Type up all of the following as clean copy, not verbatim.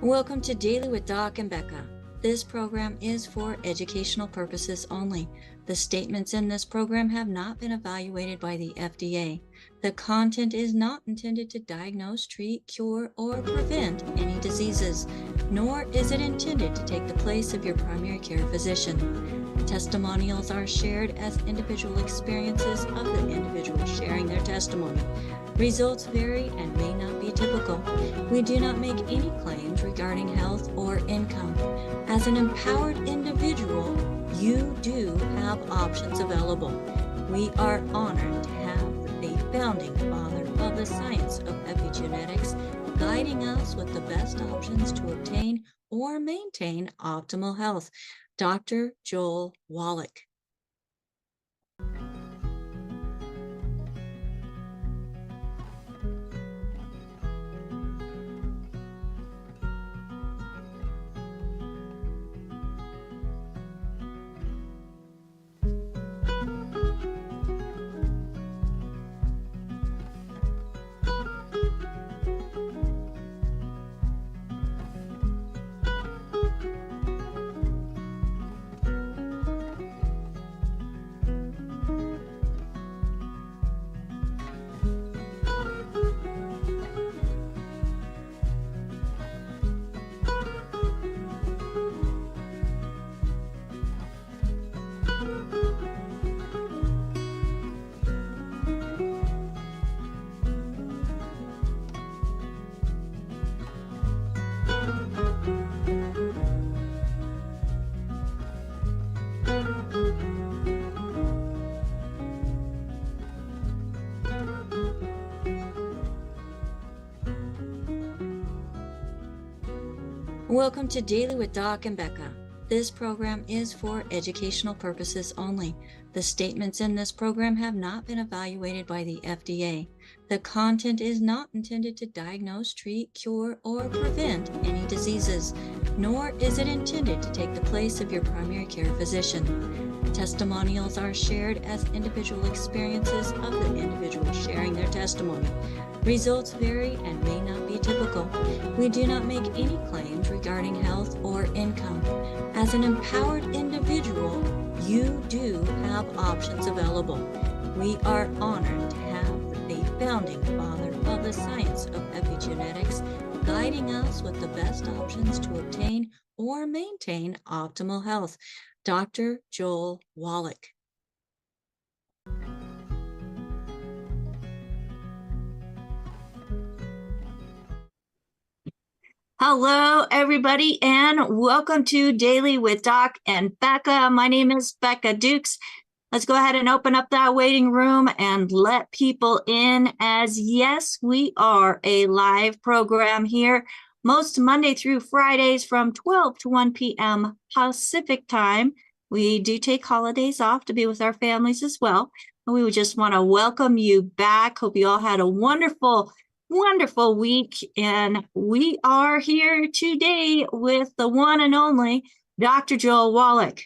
Welcome to Daily with Doc and Becca. This program is for educational purposes only. The statements in this program have not been evaluated by the FDA. The content is not intended to diagnose, treat, cure, or prevent any diseases, nor is it intended to take the place of your primary care physician. Testimonials are shared as individual experiences of the individual sharing their testimony. Results vary and may not be typical. We do not make any claims regarding health or income. As an empowered individual, you do have options available. We are honored to have the founding father of the science of epigenetics guiding us with the best options to obtain or maintain optimal health, Dr. Joel Wallach. Welcome to Daily with Doc and Becca. This program is for educational purposes only. The statements in this program have not been evaluated by the FDA. The content is not intended to diagnose, treat, cure, or prevent any diseases, nor is it intended to take the place of your primary care physician. Testimonials are shared as individual experiences of the individual sharing their testimony. Results vary and may not be typical. We do not make any claims regarding health or income. As an empowered individual, you do have options available. We are honored to have the founding father of the science of epigenetics guiding us with the best options to obtain or maintain optimal health, Dr. Joel Wallach. Hello, everybody, and welcome to Daily with Doc and Becca. My name is Becca Dukes. Let's go ahead and open up that waiting room and let people in, as yes, we are a live program here most Monday through Fridays from 12 to 1 p.m. Pacific time. We do take holidays off to be with our families as well. We would just want to welcome you back. Hope you all had a wonderful week, and we are here today with the one and only Dr. Joel Wallach.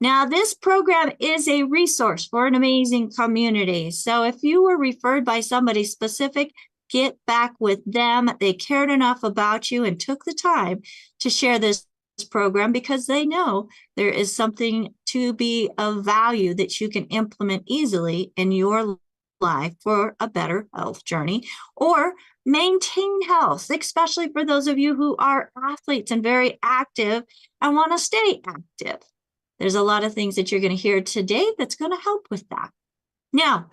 Now, this program is a resource for an amazing community. So if you were referred by somebody specific, get back with them. They cared enough about you and took the time to share this program because they know there is something to be of value that you can implement easily in your life for a better health journey or maintain health, especially for those of you who are athletes and very active and want to stay active. There's a lot of things that you're going to hear today that's going to help with that. Now,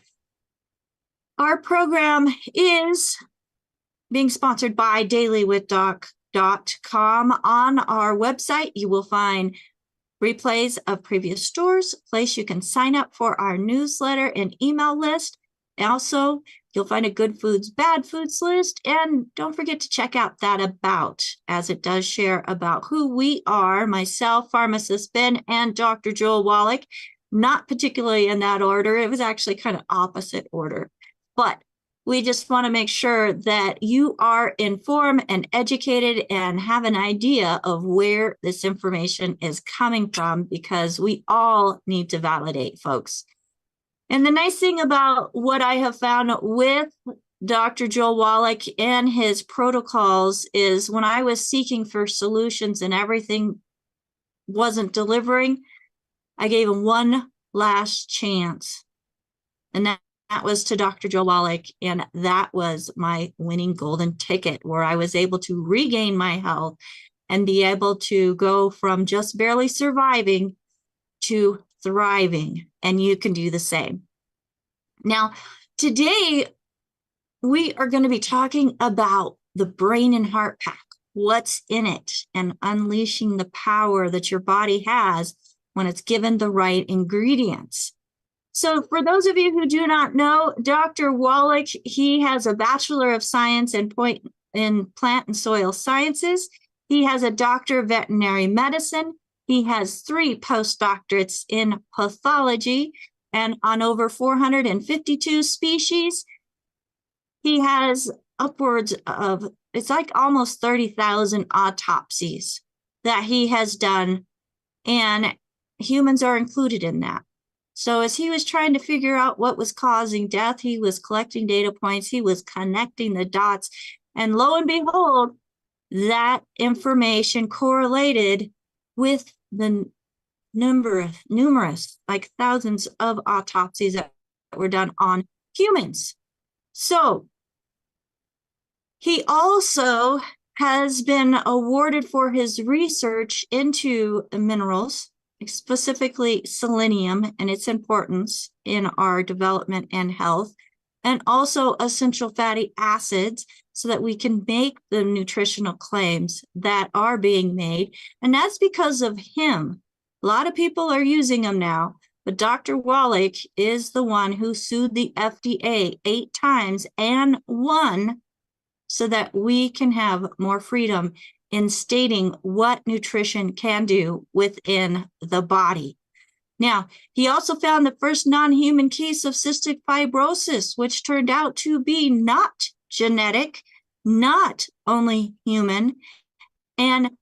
our program is being sponsored by dailywithdoc.com. On our website, you will find replays of previous stores, a place you can sign up for our newsletter and email list. Also, you'll find a good foods, bad foods list, and don't forget to check out that about, as it does share about who we are, myself, pharmacist Ben, and Dr. Joel Wallach, not particularly in that order. It was actually kind of opposite order, but we just want to make sure that you are informed and educated and have an idea of where this information is coming from, because we all need to validate, folks. And the nice thing about what I have found with Dr. Joel Wallach and his protocols is when I was seeking for solutions and everything wasn't delivering, I gave him one last chance. And that was to Dr. Joel Wallach. And that was my winning golden ticket, where I was able to regain my health and be able to go from just barely surviving to thriving. And you can do the same. Now, today, we are going to be talking about the Brain and Heart Pack, what's in it, and unleashing the power that your body has when it's given the right ingredients. So for those of you who do not know, Dr. Wallach, he has a Bachelor of Science in Plant and Soil Sciences. He has a Doctor of Veterinary Medicine. He has 3 postdoctorates in pathology and on over 452 species. He has upwards of, it's like almost 30,000 autopsies that he has done, and humans are included in that. So as he was trying to figure out what was causing death, he was collecting data points, he was connecting the dots, and lo and behold, that information correlated with the numerous, like thousands of autopsies that were done on humans. So he also has been awarded for his research into minerals, specifically selenium and its importance in our development and health, and also essential fatty acids so that we can make the nutritional claims that are being made. And that's because of him. A lot of people are using them now, but Dr. Wallach is the one who sued the FDA 8 times and won, so that we can have more freedom in stating what nutrition can do within the body. Now, he also found the first non-human case of cystic fibrosis, which turned out to be not genetic, not only human, and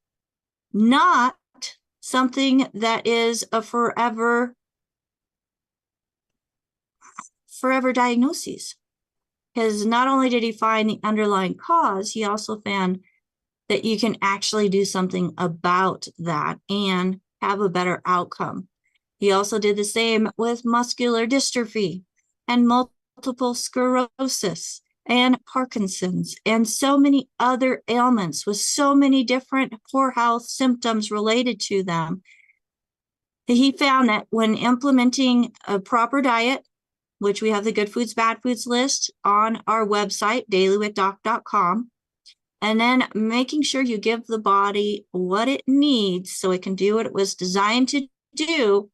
not something that is a forever diagnosis. Because not only did he find the underlying cause, he also found that you can actually do something about that and have a better outcome. He also did the same with muscular dystrophy and multiple sclerosis and Parkinson's and so many other ailments with so many different poor health symptoms related to them. He found that when implementing a proper diet, which we have the good foods, bad foods list on our website, dailywithdoc.com, and then making sure you give the body what it needs so it can do what it was designed to do,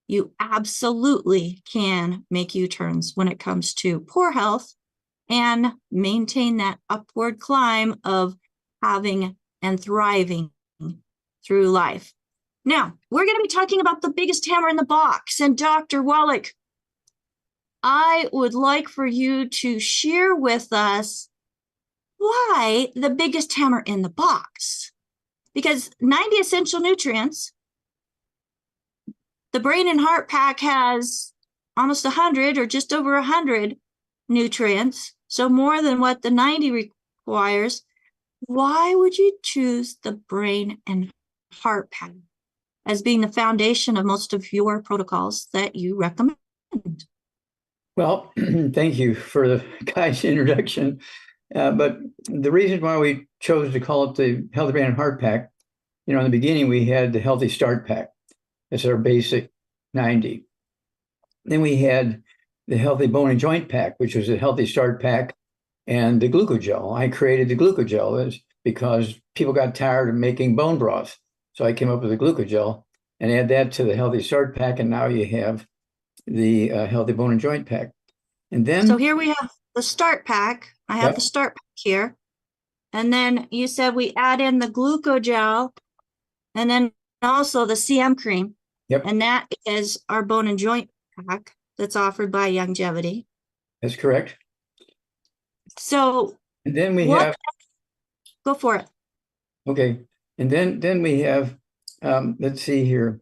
you absolutely can make U-turns when it comes to poor health and maintain that upward climb of having and thriving through life. Now, we're going to be talking about the biggest hammer in the box. And Dr. Wallach, I would like for you to share with us why the biggest hammer in the box. Because 90 essential nutrients, the Brain and Heart Pack has almost 100 or just over 100 nutrients, so more than what the 90 requires. Why would you choose the Brain and Heart Pack as being the foundation of most of your protocols that you recommend? Well, thank you for the kind introduction. But the reason why we chose to call it the Healthy Brain and Heart Pack, in the beginning, we had the Healthy Start Pack. That's our basic 90. Then we had the Healthy Bone and Joint Pack, which was a Healthy Start Pack, and the Glucogel. I created the Glucogel because people got tired of making bone broth. So I came up with the Glucogel and add that to the Healthy Start Pack, and now you have the Healthy Bone and Joint Pack. And then, so here we have the Start Pack. I have the Start Pack here. And then you said we add in the Glucogel and then also the CM cream. Yep. And that is our Bone and Joint Pack that's offered by Longevity. That's correct. So and then we have, go for it. Okay. And then we have, let's see here,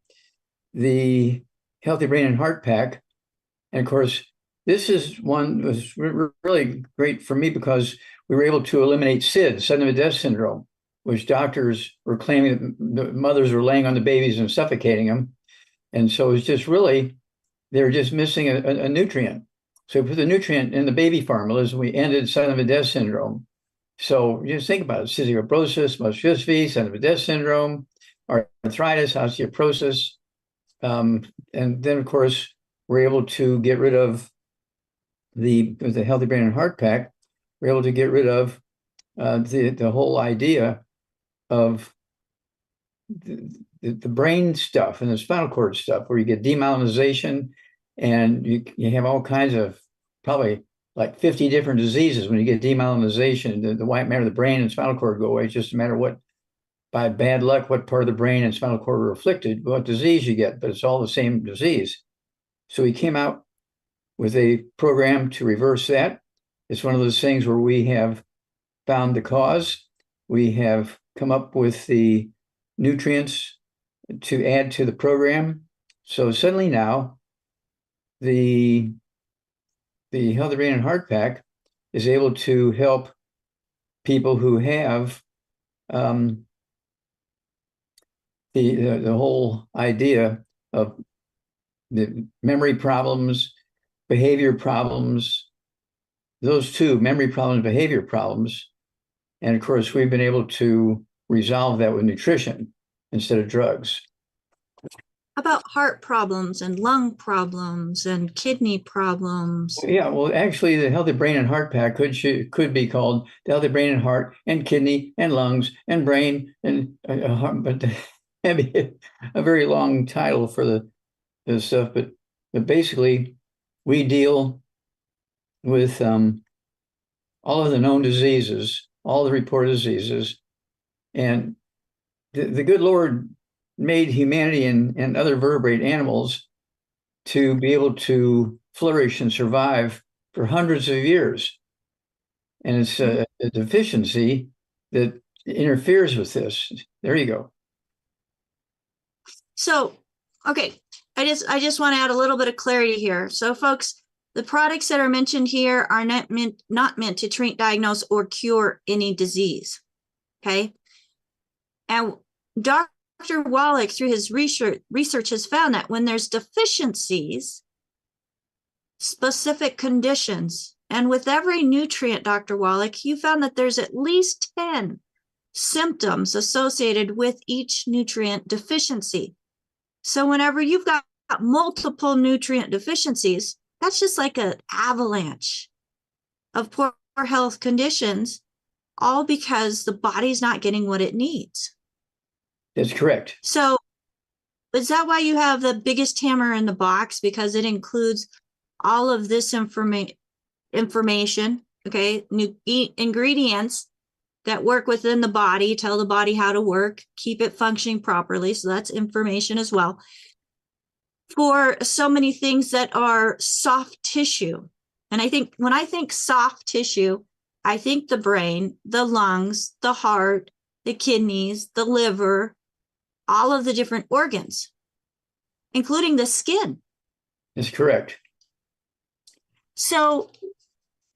the Healthy Brain and Heart Pack. And of course, this is one was really great for me because we were able to eliminate SID, sudden death syndrome, which doctors were claiming that the mothers were laying on the babies and suffocating them. And so it's just really, they were just missing a nutrient. So we put the nutrient in the baby formulas and we ended sudden death syndrome. So just think about it: cystic fibrosis, muscular dystrophy, sudden death syndrome, arthritis, osteoporosis. And then, of course, we're able to get rid of with the Healthy Brain and Heart Pack, we're able to get rid of the whole idea of the brain stuff and the spinal cord stuff, where you get demyelinization and you have all kinds of, probably like 50 different diseases when you get demyelinization. The white matter of the brain and spinal cord go away. It's just a matter of what, by bad luck, what part of the brain and spinal cord are afflicted, what disease you get, but it's all the same disease. So we came out with a program to reverse that. It's one of those things where we have found the cause. We have come up with the nutrients to add to the program. So suddenly now, the Healthy Brain and Heart Pack is able to help people who have the whole idea of the memory problems, behavior problems, those two, memory problems, behavior problems. And of course, we've been able to resolve that with nutrition instead of drugs. How about heart problems and lung problems and kidney problems? Yeah, well, actually, the Healthy Brain and Heart Pack could be called the Healthy Brain and Heart and Kidney and Lungs and Brain and heart, but that'd be a very long title for the stuff. But basically, we deal with all of the known diseases, all the reported diseases, and the good Lord made humanity and other vertebrate animals to be able to flourish and survive for hundreds of years. And it's a deficiency that interferes with this. There you go. So, okay, I just want to add a little bit of clarity here. So, folks, the products that are mentioned here are not meant to treat, diagnose, or cure any disease. Okay. And Dr. Wallach, through his research, has found that when there's deficiencies, specific conditions, and with every nutrient, Dr. Wallach, you found that there's at least 10 symptoms associated with each nutrient deficiency. So whenever you've got multiple nutrient deficiencies, that's just like an avalanche of poor health conditions, all because the body's not getting what it needs. That's correct. So is that why you have the biggest hammer in the box? Because it includes all of this information, okay, new ingredients that work within the body, tell the body how to work, keep it functioning properly. So that's information as well. For so many things that are soft tissue. And I think when I think soft tissue, I think the brain, the lungs, the heart, the kidneys, the liver, all of the different organs, including the skin. That's correct. So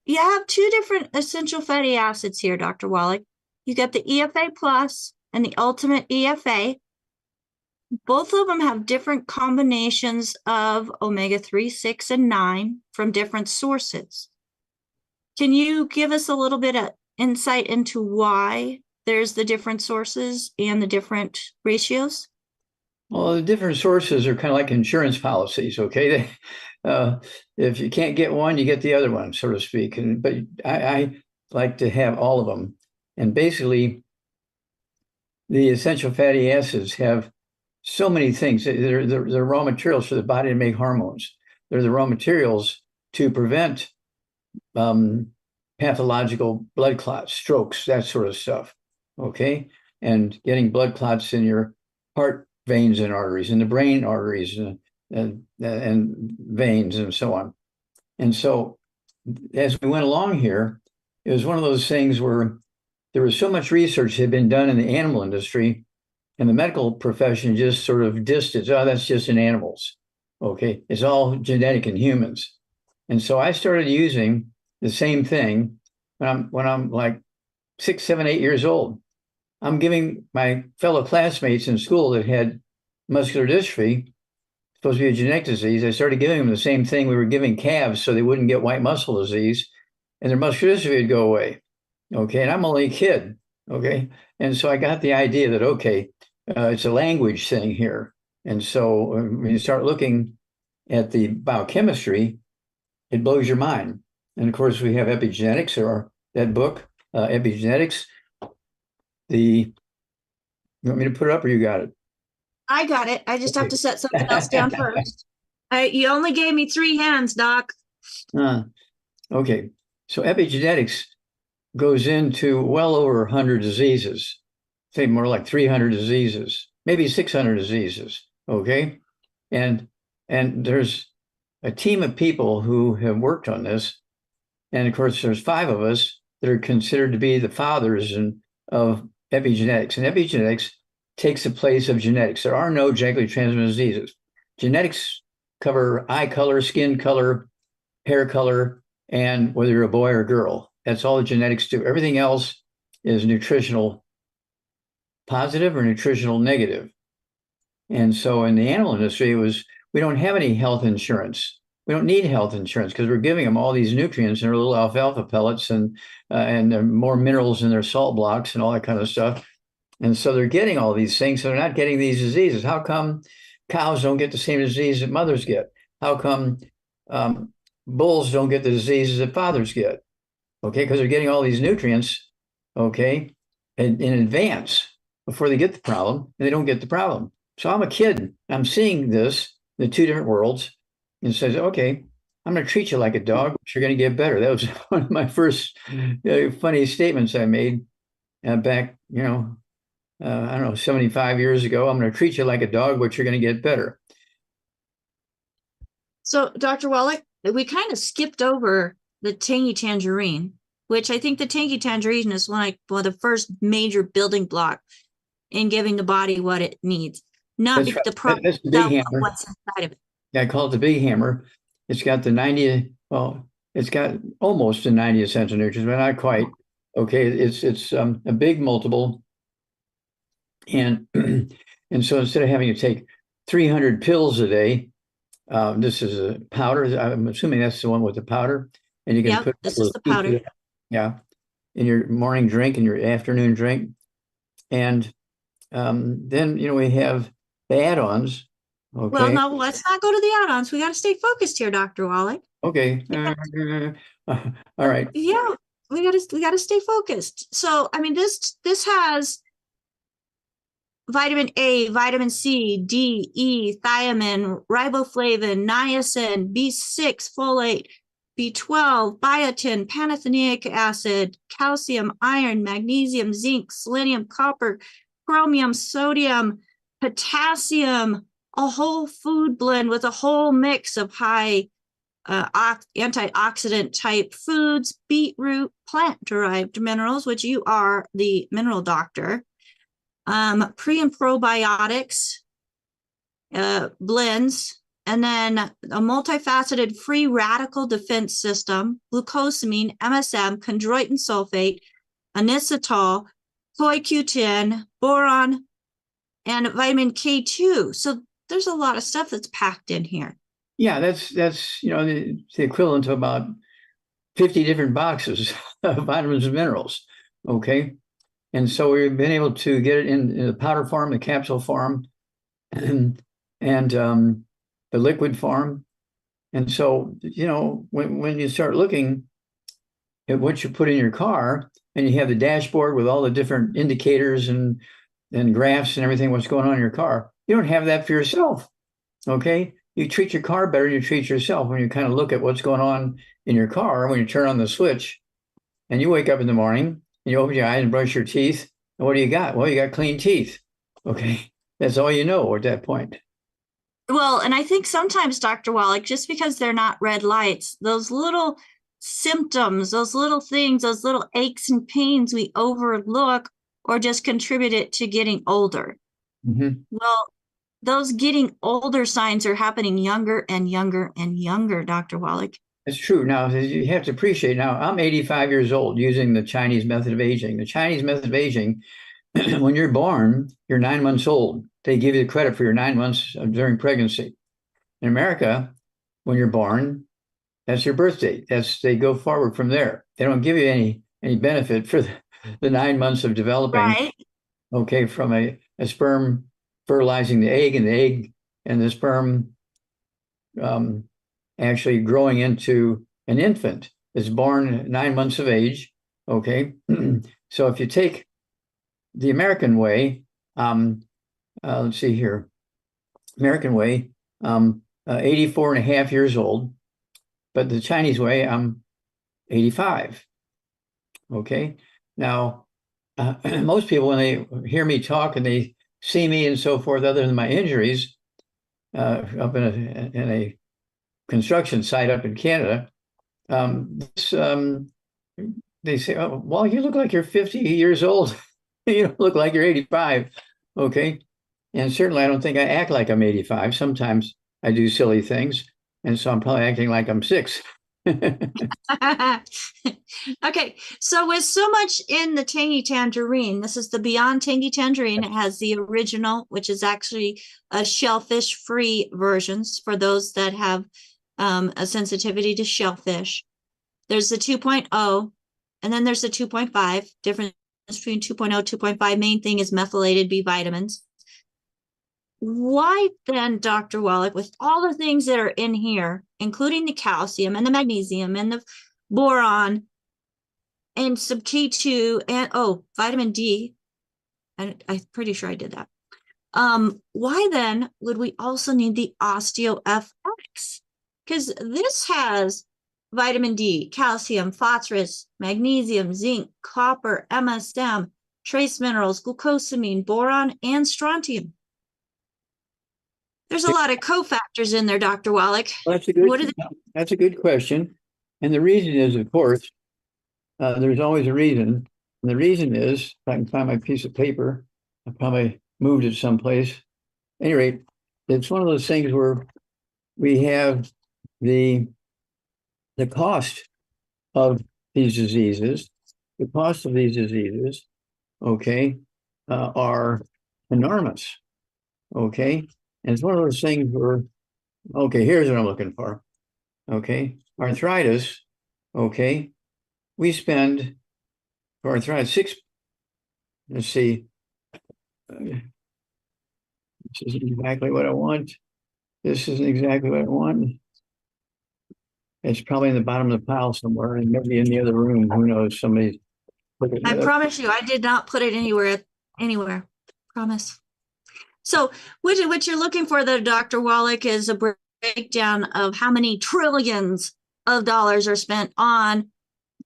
you have two different essential fatty acids here, Dr. Wallach. You got the EFA Plus and the Ultimate EFA. Both of them have different combinations of omega-3, 6, and 9 from different sources. Can you give us a little bit of insight into why there's the different sources and the different ratios? Well, the different sources are kind of like insurance policies, okay? If you can't get one, you get the other one, so to speak. But I like to have all of them. And basically, the essential fatty acids have so many things. They're raw materials for the body to make hormones. They're the raw materials to prevent pathological blood clots, strokes, that sort of stuff, okay? And getting blood clots in your heart veins and arteries, in the brain arteries and veins and so on. And so as we went along here, it was one of those things where there was so much research that had been done in the animal industry, and the medical profession just sort of dissed it. Oh, that's just in animals. Okay, it's all genetic in humans. And so I started using the same thing when I'm like 6, 7, 8 years old. I'm giving my fellow classmates in school that had muscular dystrophy, supposed to be a genetic disease. I started giving them the same thing we were giving calves so they wouldn't get white muscle disease and their muscular dystrophy would go away. Okay. And I'm only a kid. Okay. And so I got the idea that, okay, it's a language thing here. And so when you start looking at the biochemistry, it blows your mind. And of course, we have Epigenetics, or that book, Epigenetics. You want me to put it up, or you got it? I got it. I just have to set something else down first. You only gave me 3 hands, Doc. Okay. So epigenetics goes into well over 100 diseases, say more like 300 diseases, maybe 600 diseases. Okay. And there's a team of people who have worked on this. And of course, there's 5 of us that are considered to be the fathers of epigenetics. And epigenetics takes the place of genetics. There are no genetically transmitted diseases. Genetics cover eye color, skin color, hair color, and whether you're a boy or a girl. That's all the genetics do. Everything else is nutritional positive or nutritional negative. And so in the animal industry, we don't have any health insurance. We don't need health insurance because we're giving them all these nutrients in their little alfalfa pellets and more minerals in their salt blocks and all that kind of stuff. And so they're getting all these things. So they're not getting these diseases. How come cows don't get the same disease that mothers get? How come bulls don't get the diseases that fathers get? Okay, because they're getting all these nutrients, okay, in advance before they get the problem, and they don't get the problem. So I'm a kid. I'm seeing this, the 2 different worlds, and says, okay, I'm going to treat you like a dog, but you're going to get better. That was one of my first funny statements I made back, I don't know, 75 years ago. I'm going to treat you like a dog, but you're going to get better. So, Dr. Wallach, we kind of skipped over the Tangy Tangerine, which I think the Tangy Tangerine is one of the first major building block in giving the body what it needs. Not That's right. the product, That's the big hammer. what's inside of it. Yeah, I call it the big hammer. It's got the 90, well, it's got almost the 90 essential nutrients, but not quite. Okay, it's a big multiple. And so instead of having to take 300 pills a day, this is a powder. I'm assuming that's the one with the powder. And you can put this is the powder. In your morning drink and your afternoon drink. And then, we have the add-ons. Okay. Well, no, let's not go to the add-ons. We got to stay focused here, Dr. Wallach. Okay. All right. Yeah, we got to stay focused. So, I mean, this has vitamin A, vitamin C, D, E, thiamine, riboflavin, niacin, B6, folate, B12, biotin, pantothenic acid, calcium, iron, magnesium, zinc, selenium, copper, chromium, sodium, potassium, a whole food blend with a whole mix of high antioxidant type foods, beetroot, plant-derived minerals, which you are the mineral doctor, pre and probiotics, blends, and then a multifaceted free radical defense system, glucosamine, MSM, chondroitin sulfate, anisotol, CoQ10, boron, and vitamin K2. So there's a lot of stuff that's packed in here. Yeah, that's the equivalent to about 50 different boxes of vitamins and minerals. Okay. And so we've been able to get it in the powder form, the capsule form, and the liquid form. And so, when you start looking at what you put in your car and you have the dashboard with all the different indicators and graphs and everything, what's going on in your car, you don't have that for yourself. Okay. You treat your car better than you treat yourself when you kind of look at what's going on in your car when you turn on the switch and you wake up in the morning and you open your eyes and brush your teeth. And what do you got? Well, you got clean teeth. Okay. That's all you know at that point. Well, and I think sometimes, Dr. Wallach, just because they're not red lights, those little symptoms, those little things, those little aches and pains we overlook or just contribute it to getting older. Mm-hmm. Well, those getting older signs are happening younger and younger and younger, Dr. Wallach. It's true. Now, you have to appreciate, now I'm 85 years old using the Chinese method of aging. The Chinese method of aging, when you're born, you're 9 months old. They give you the credit for your 9 months during pregnancy. In America, when you're born, that's your birth date. They go forward from there. They don't give you any benefit for the 9 months of developing, Right. okay, from a sperm fertilizing the egg and the sperm um, actually growing into an infant that's born 9 months of age. Okay. So if you take the American way, let's see here, American way, 84 and a half years old, but the Chinese way, I'm 85. Okay. Now, most people, when they hear me talk and they see me and so forth, other than my injuries, up in a construction site up in Canada, they say, "Oh, well, you look like you're 50 years old. You don't look like you're 85." Okay. And certainly I don't think I act like I'm 85. Sometimes I do silly things. And so I'm probably acting like I'm 6. Okay, so with so much in the Tangy Tangerine, this is the Beyond Tangy Tangerine. It has the original, which is actually a shellfish-free versions for those that have a sensitivity to shellfish. There's the 2.0, and then there's the 2.5. Difference between 2.0 2.5. Main thing is methylated B vitamins. Why then, Dr. Wallach, with all the things that are in here, including the calcium and the magnesium and the boron and some K2 and vitamin D, and I'm pretty sure I did that. Why then would we also need the OsteoFX? Because this has vitamin D, calcium, phosphorus, magnesium, zinc, copper, MSM, trace minerals, glucosamine, boron, and strontium. There's a lot of cofactors in there, Dr. Wallach. Well, What that's a good question. And the reason is, of course, there's always a reason. And the reason is, if I can find my piece of paper, I probably moved it someplace. At any rate, it's one of those things where we have the cost of these diseases. The cost of these diseases, okay, are enormous. Okay. And it's one of those things where, okay, here's what I'm looking for. Okay. Arthritis. Okay. We spend for arthritis let's see. This isn't exactly what I want. This isn't exactly what I want. It's probably in the bottom of the pile somewhere and maybe in the other room. Who knows? Somebody put it in I the promise you, I did not put it anywhere. Promise. So what you're looking for there, Dr. Wallach, is a breakdown of how many trillions of dollars are spent on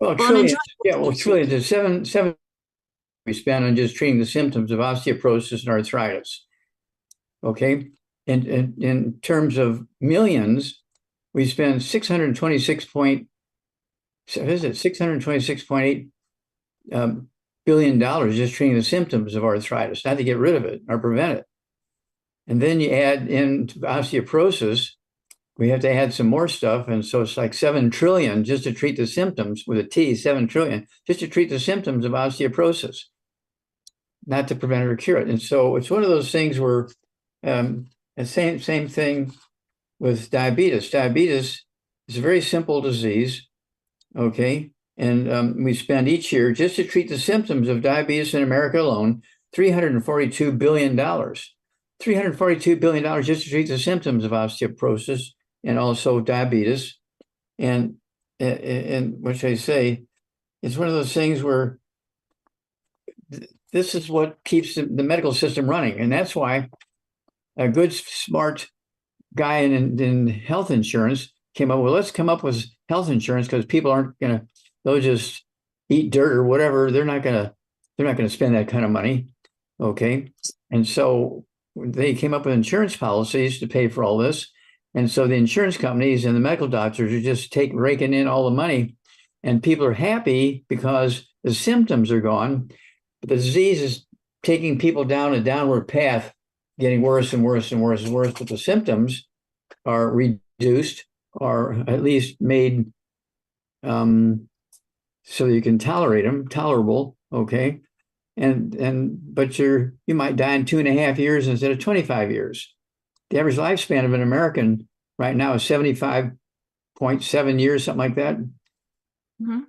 trillions. Yeah, well, trillions. There's seven we spend on just treating the symptoms of osteoporosis and arthritis. Okay. And in terms of millions, we spend 626.8 billion dollars just treating the symptoms of arthritis, not to get rid of it or prevent it. And then you add in osteoporosis, we have to add some more stuff. And so it's like 7 trillion just to treat the symptoms with a T, 7 trillion, just to treat the symptoms of osteoporosis, not to prevent it or cure it. And so it's one of those things where the same thing with diabetes. Diabetes is a very simple disease. Okay. And we spend each year just to treat the symptoms of diabetes in America alone, $342 billion. $342 billion just to treat the symptoms of osteoporosis and also diabetes. And which I say, it's one of those things where this is what keeps the medical system running. And that's why a good, smart guy in health insurance came up, well, let's come up with health insurance because people aren't going to, they'll just eat dirt or whatever. They're not going to spend that kind of money. Okay. And so they came up with insurance policies to pay for all this. And so the insurance companies and the medical doctors are just raking in all the money, and people are happy because the symptoms are gone, but the disease is taking people down a downward path, getting worse and worse and worse and worse, but the symptoms are reduced. are at least made so you can tolerate them, tolerable, okay? But you might die in 2.5 years instead of 25 years. The average lifespan of an American right now is 75.7 years, something like that. Mm-hmm.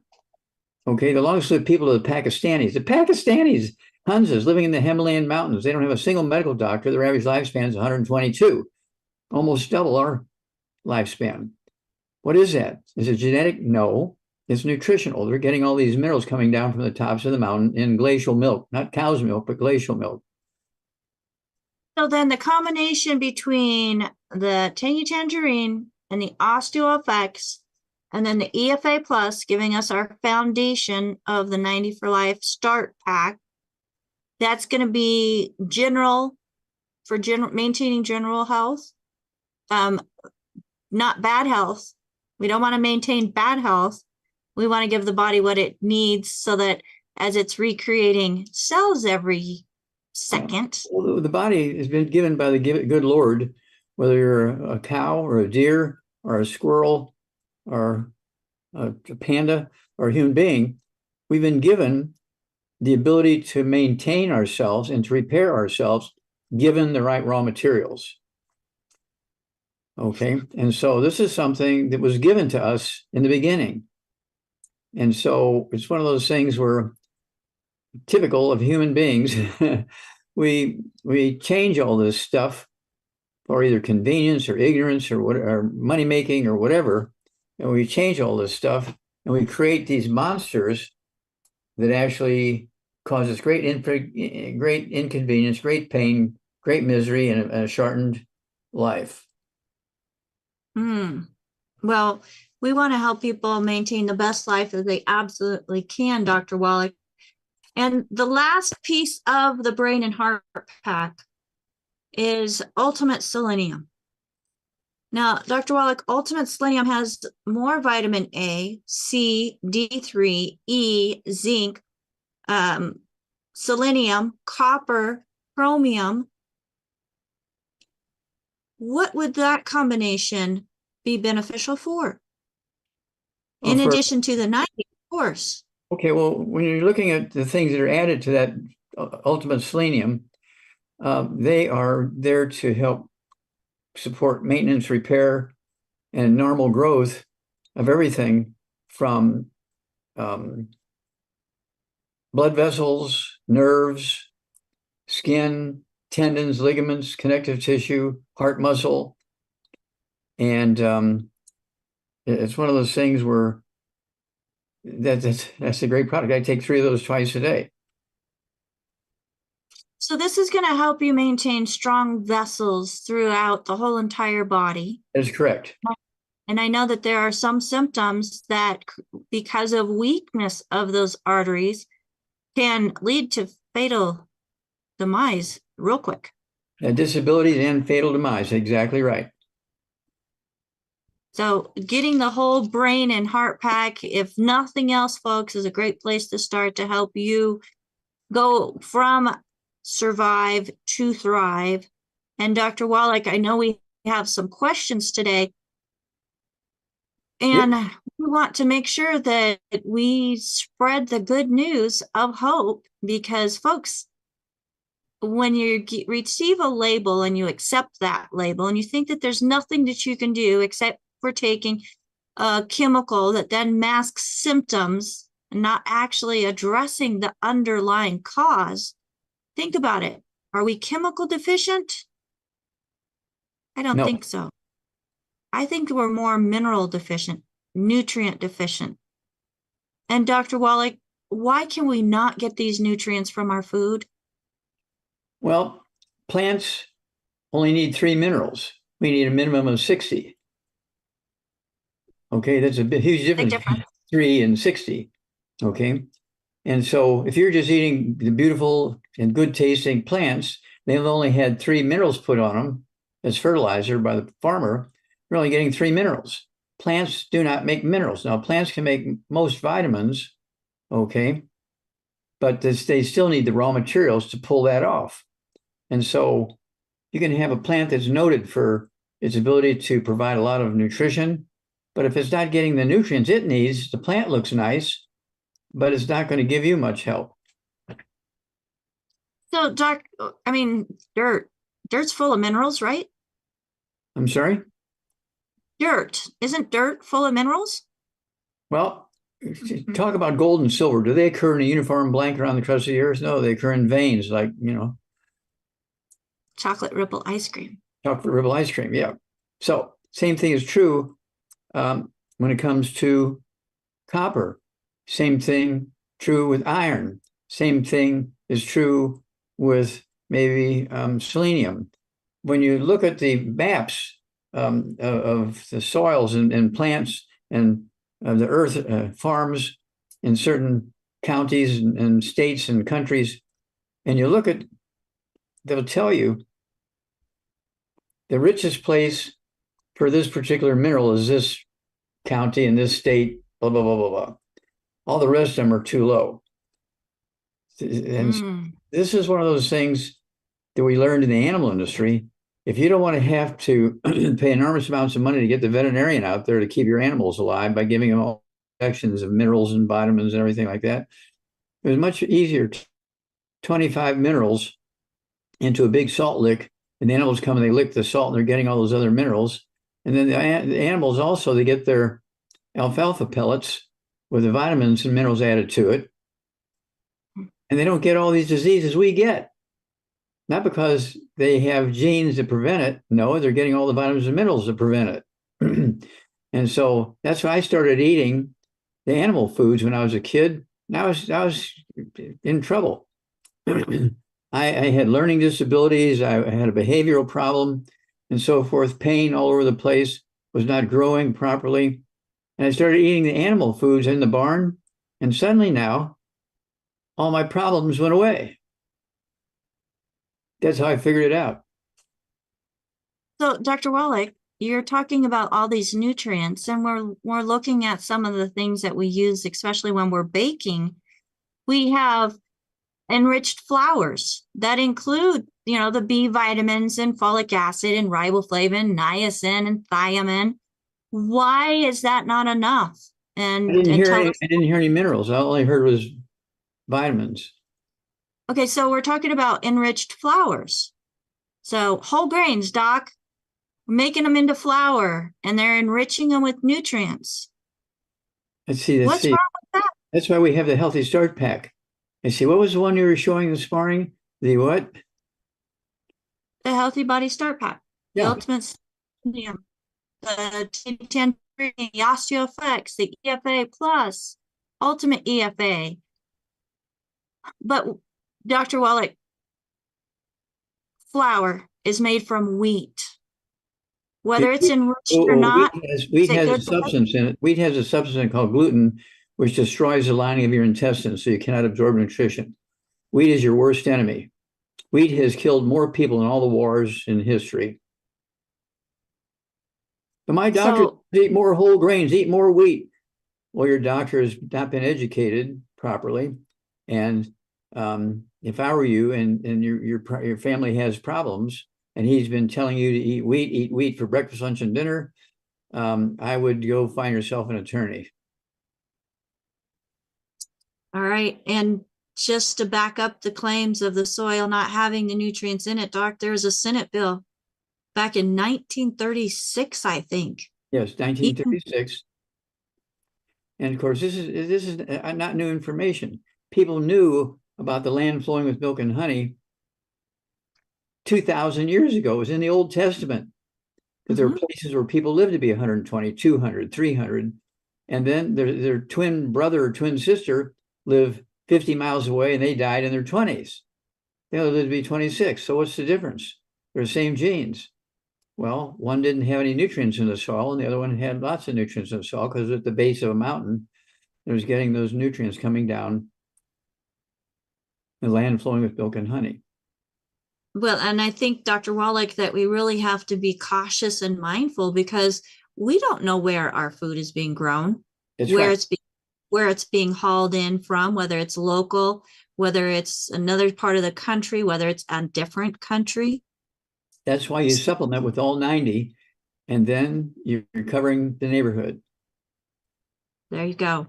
Okay, the longest lived people are the Pakistanis. The Pakistanis, Hunzas, living in the Himalayan mountains. They don't have a single medical doctor. Their average lifespan is 122, almost double our lifespan. What is that? Is it genetic? No. It's nutritional. They're getting all these minerals coming down from the tops of the mountain in glacial milk, not cow's milk, but glacial milk. So then the combination between the Tangy Tangerine and the OsteoFX, and then the EFA Plus, giving us our foundation of the 90 for Life Start Pack, that's going to be general for maintaining general health, not bad health. We don't want to maintain bad health. We want to give the body what it needs so that as it's recreating cells every second. Well, the body has been given by the good Lord, whether you're a cow or a deer or a squirrel or a panda or a human being, we've been given the ability to maintain ourselves and to repair ourselves given the right raw materials. Okay, and so this is something that was given to us in the beginning. And so it's one of those things where, typical of human beings, we change all this stuff for either convenience or ignorance or whatever, or money making or whatever, and we change all this stuff and we create these monsters that actually cause us great inconvenience, great pain, great misery, and a shortened life. Well, we want to help people maintain the best life that they absolutely can, Dr. Wallach. And the last piece of the Brain and Heart Pack is Ultimate Selenium. Now, Dr. Wallach, Ultimate Selenium has more vitamin A, C, D3, E, zinc, selenium, copper, chromium. What would that combination be beneficial for? In addition to the 90, of course. Okay, well, when you're looking at the things that are added to that Ultimate Selenium, they are there to help support maintenance, repair, and normal growth of everything from blood vessels, nerves, skin, tendons, ligaments, connective tissue, heart muscle. And it's one of those things where that's a great product. I take 3 of those twice a day. So this is going to help you maintain strong vessels throughout the whole entire body. That is correct. And I know that there are some symptoms that, because of weakness of those arteries, can lead to fatal demise real quick. Disabilities and fatal demise, exactly right. So getting the whole Brain and Heart Pack, if nothing else, folks, is a great place to start to help you go from survive to thrive. And Dr. Wallach, I know we have some questions today. And we want to make sure that we spread the good news of hope, because folks, when you receive a label and you accept that label and you think that there's nothing that you can do except for taking a chemical that then masks symptoms and not actually addressing the underlying cause, think about it. Are we chemical deficient? I don't think so. I think we're more mineral deficient, nutrient deficient. And Dr. Wallach, why can we not get these nutrients from our food? Well, plants only need 3 minerals. We need a minimum of 60. Okay, that's a huge difference between 3 and 60. Okay, and so if you're just eating the beautiful and good tasting plants, they've only had 3 minerals put on them as fertilizer by the farmer. You're only getting 3 minerals. Plants do not make minerals. Now, plants can make most vitamins, okay, but they still need the raw materials to pull that off. And so you can have a plant that's noted for its ability to provide a lot of nutrition But if it's not getting the nutrients it needs, the plant looks nice, but it's not going to give you much help. So, Doc, I mean, dirt's full of minerals, right? I'm sorry? Isn't dirt full of minerals? Well, talk about gold and silver. Do they occur in a uniform blanket around the crust of the earth? No, they occur in veins, like, Chocolate ripple ice cream. chocolate ribble ice cream. Yeah. So same thing is true when it comes to copper. Same thing true with iron. Same thing is true with maybe selenium. When you look at the maps of the soils and plants and the earth farms in certain counties and states and countries, and you look at, they'll tell you the richest place for this particular mineral is this county in this state, blah, blah, blah, blah, blah. All the rest of them are too low. And this is one of those things that we learned in the animal industry. If you don't want to have to pay enormous amounts of money to get the veterinarian out there to keep your animals alive by giving them all injections of minerals and vitamins and everything like that, it was much easier to 25 minerals into a big salt lick, and the animals come and they lick the salt and they're getting all those other minerals. And then the animals also, they get their alfalfa pellets with the vitamins and minerals added to it. And they don't get all these diseases we get. Not because they have genes that prevent it. No, they're getting all the vitamins and minerals that prevent it. And so that's why I started eating the animal foods when I was a kid. And I was in trouble. I had learning disabilities. I had a behavioral problem and so forth, pain all over the place, was not growing properly. And I started eating the animal foods in the barn. And suddenly now, all my problems went away. That's how I figured it out. So, Dr. Wallach, you're talking about all these nutrients, and we're looking at some of the things that we use, especially when we're baking. We have enriched flours that include, the B vitamins and folic acid and riboflavin, niacin, and thiamine. Why is that not enough? I didn't hear any minerals. All I only heard was vitamins. Okay, so we're talking about enriched flours. So whole grains, Doc, making them into flour, and they're enriching them with nutrients. Let's see. What's wrong with that? That's why we have the Healthy Start Pack. I see. What was the one you were showing this morning? The what? The Healthy Body Start Pack. Yeah. The Ultimate Selenium, the Tangy Tangerine, the Osteoporosis, the EFA Plus, Ultimate EFA. But Dr. Wallach, flour is made from wheat. Whether it's enriched or not. Wheat has a substance in it. Wheat has a substance called gluten, which destroys the lining of your intestines, so you cannot absorb nutrition. Wheat is your worst enemy. Wheat has killed more people in all the wars in history. But my doctor eat more whole grains, eat more wheat. Well, your doctor has not been educated properly. And if I were you and your family has problems, and he's been telling you to eat wheat for breakfast, lunch, and dinner, I would go find yourself an attorney. All right. And just to back up the claims of the soil not having the nutrients in it, Doc, there's a Senate bill back in 1936, I think. Yes, 1936. And of course, this is not new information. People knew about the land flowing with milk and honey 2,000 years ago. It was in the Old Testament. That there were places where people lived to be 120, 200, 300. And then their twin brother or twin sister lived 50 miles away and they died in their 20s. They only lived to be 26. So what's the difference? They're the same genes. Well, one didn't have any nutrients in the soil and the other one had lots of nutrients in the soil because at the base of a mountain, it was getting those nutrients coming down the land flowing with milk and honey. Well, and I think, Dr. Wallach, that we really have to be cautious and mindful because we don't know where our food is being grown, where it's being hauled in from, whether it's local, whether it's another part of the country, whether it's a different country. That's why you supplement with all 90, and then you're covering the neighborhood. There you go.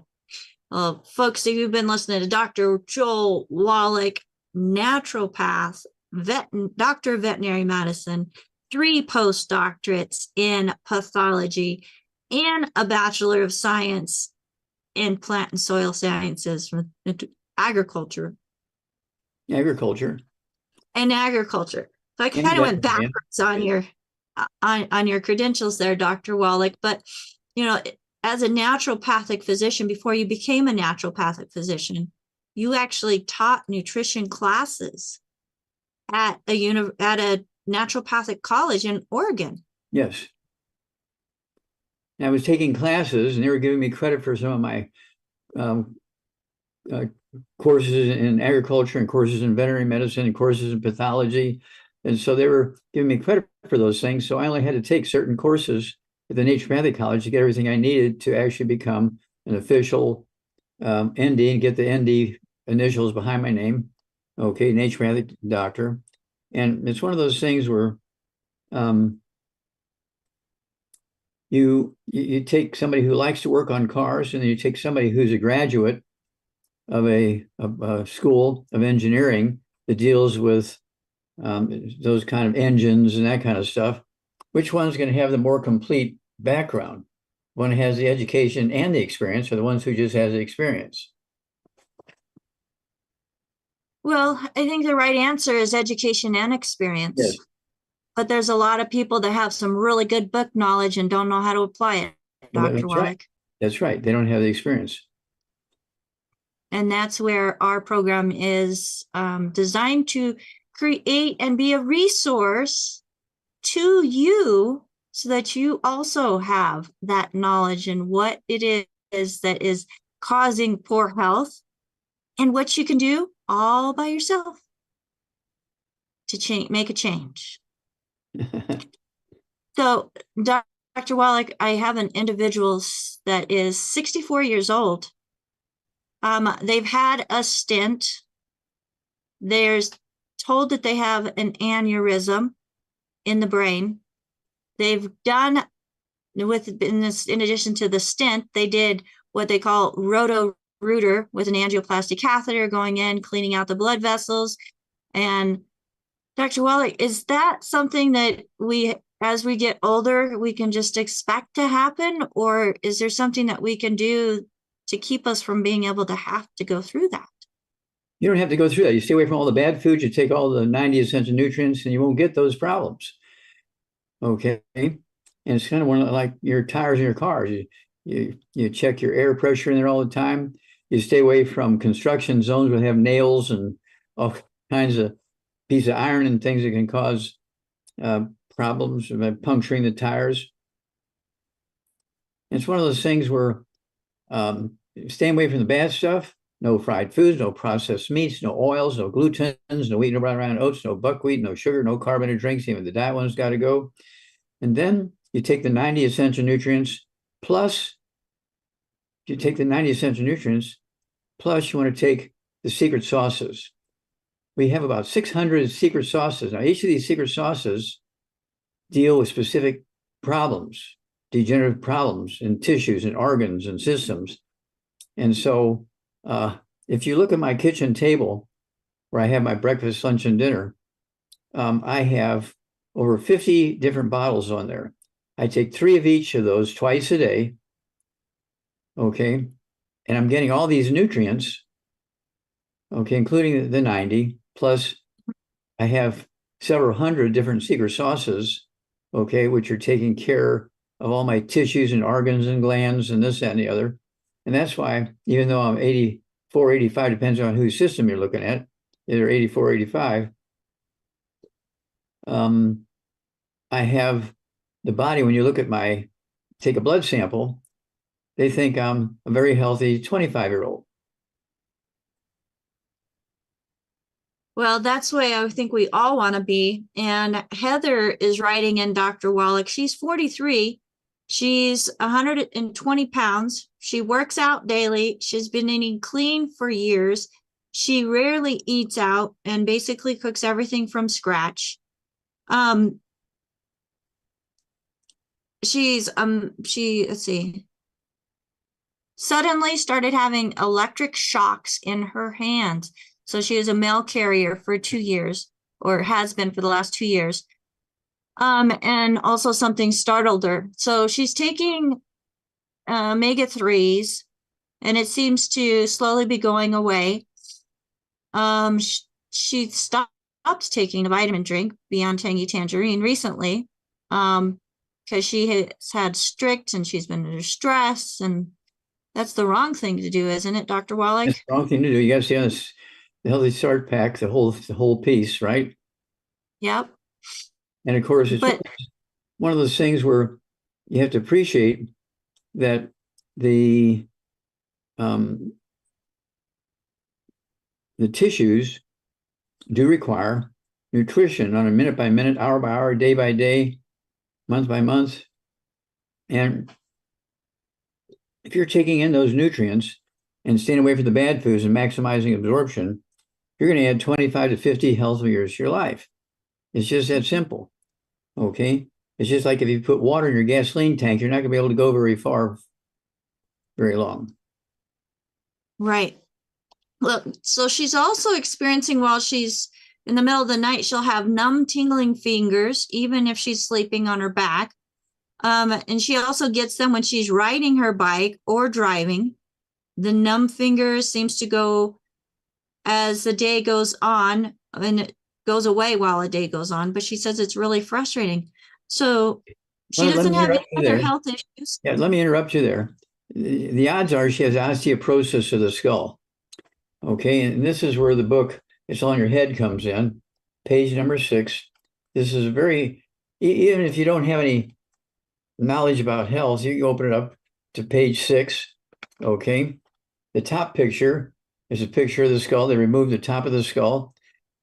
Well, folks, if you've been listening to Dr. Joel Wallach, naturopath, doctor of veterinary medicine, 3 postdoctorates in pathology, and a Bachelor of Science in plant and soil sciences from agriculture. Agriculture. And agriculture. So I kind of went backwards on your credentials there, Dr. Wallach. But, you know, as a naturopathic physician, before you became a naturopathic physician, you actually taught nutrition classes at a naturopathic college in Oregon. Yes. And I was taking classes, and they were giving me credit for some of my courses in agriculture and courses in veterinary medicine and courses in pathology. And so they were giving me credit for those things. So I only had to take certain courses at the naturopathic college to get everything I needed to actually become an official ND and get the ND initials behind my name. Okay, naturopathic doctor. And it's one of those things where you take somebody who likes to work on cars, and then you take somebody who's a graduate of a school of engineering that deals with those kind of engines and that kind of stuff. Which one's going to have the more complete background? One has the education and the experience, or the ones who just has the experience? Well, I think the right answer is education and experience. Yes. But there's a lot of people that have some really good book knowledge and don't know how to apply it, Dr. Wallach. Right. That's right. They don't have the experience. And that's where our program is designed to create and be a resource to you so that you also have that knowledge and what it is that is causing poor health and what you can do all by yourself to make a change. So, Dr. Wallach, I have an individual that is 64 years old. They've had a stent. They're told that they have an aneurysm in the brain. They've done in addition to the stent, they did what they call roto-rooter with an angioplasty catheter going in, cleaning out the blood vessels. And Dr. Wallach, is that something that as we get older, we can just expect to happen? Or is there something that we can do to keep us from being able to have to go through that? You don't have to go through that. You stay away from all the bad foods, you take all the 90 essential nutrients, and you won't get those problems. Okay. And it's kind of like your tires in your cars. You check your air pressure in there all the time. You stay away from construction zones that have nails and all kinds of pieces of iron and things that can cause problems about puncturing the tires. It's one of those things where staying away from the bad stuff. No fried foods, no processed meats, no oils, no glutens, no wheat, no brown round oats, no buckwheat, no sugar, no carbonated drinks. Even the diet one's got to go. And then you take the 90 essential nutrients, plus you want to take the secret sauces. We have about 600 secret sauces. Now, each of these secret sauces deal with specific problems, degenerative problems in tissues and organs and systems. And so if you look at my kitchen table where I have my breakfast, lunch, and dinner, I have over 50 different bottles on there. I take 3 of each of those twice a day. Okay. And I'm getting all these nutrients, okay, including the 90, plus I have several hundred different secret sauces, okay, which are taking care of all my tissues and organs and glands and this, that, and the other. And that's why, even though I'm 84, 85, depends on whose system you're looking at, either 84, 85, I have the body, when you look at take a blood sample, they think I'm a very healthy 25-year-old. Well, that's the way I think we all want to be. And Heather is writing in, Dr. Wallach. She's 43. She's 120 pounds. She works out daily. She's been eating clean for years. She rarely eats out and basically cooks everything from scratch. Let's see. suddenly started having electric shocks in her hands. So she was a mail carrier for 2 years, or has been for the last 2 years. And also something startled her. So she's taking omega-3s, and it seems to slowly be going away. She stopped taking the vitamin drink Beyond Tangy Tangerine recently, because she has had strict and she's been under stress, and that's the wrong thing to do, isn't it, Dr. Wallach? That's the wrong thing to do. You got to stay on this, the Healthy Start Pack, the whole piece, right? Yep. And of course, it's But one of those things where you have to appreciate that the tissues do require nutrition on a minute by minute, hour by hour, day by day, month by month. And if you're taking in those nutrients and staying away from the bad foods and maximizing absorption, you're going to add 25 to 50 healthy years to your life. It's just that simple. Okay. It's just like if you put water in your gasoline tank, you're not going to be able to go very far, very long. right. Look, so she's also experiencing, while she's in the middle of the night, she'll have numb, tingling fingers, even if she's sleeping on her back. And she also gets them when she's riding her bike or driving. The numb fingers seems to go as the day goes on, and it goes away while a day goes on. But she says it's really frustrating. So she doesn't have any other health issues. Yeah, let me interrupt you there. The odds are she has osteoporosis of the skull. Okay, and this is where the book It's All in Your Head comes in, page number 6. This is even if you don't have any knowledge about health, you can open it up to page 6. Okay, the top picture is a picture of the skull. They removed the top of the skull,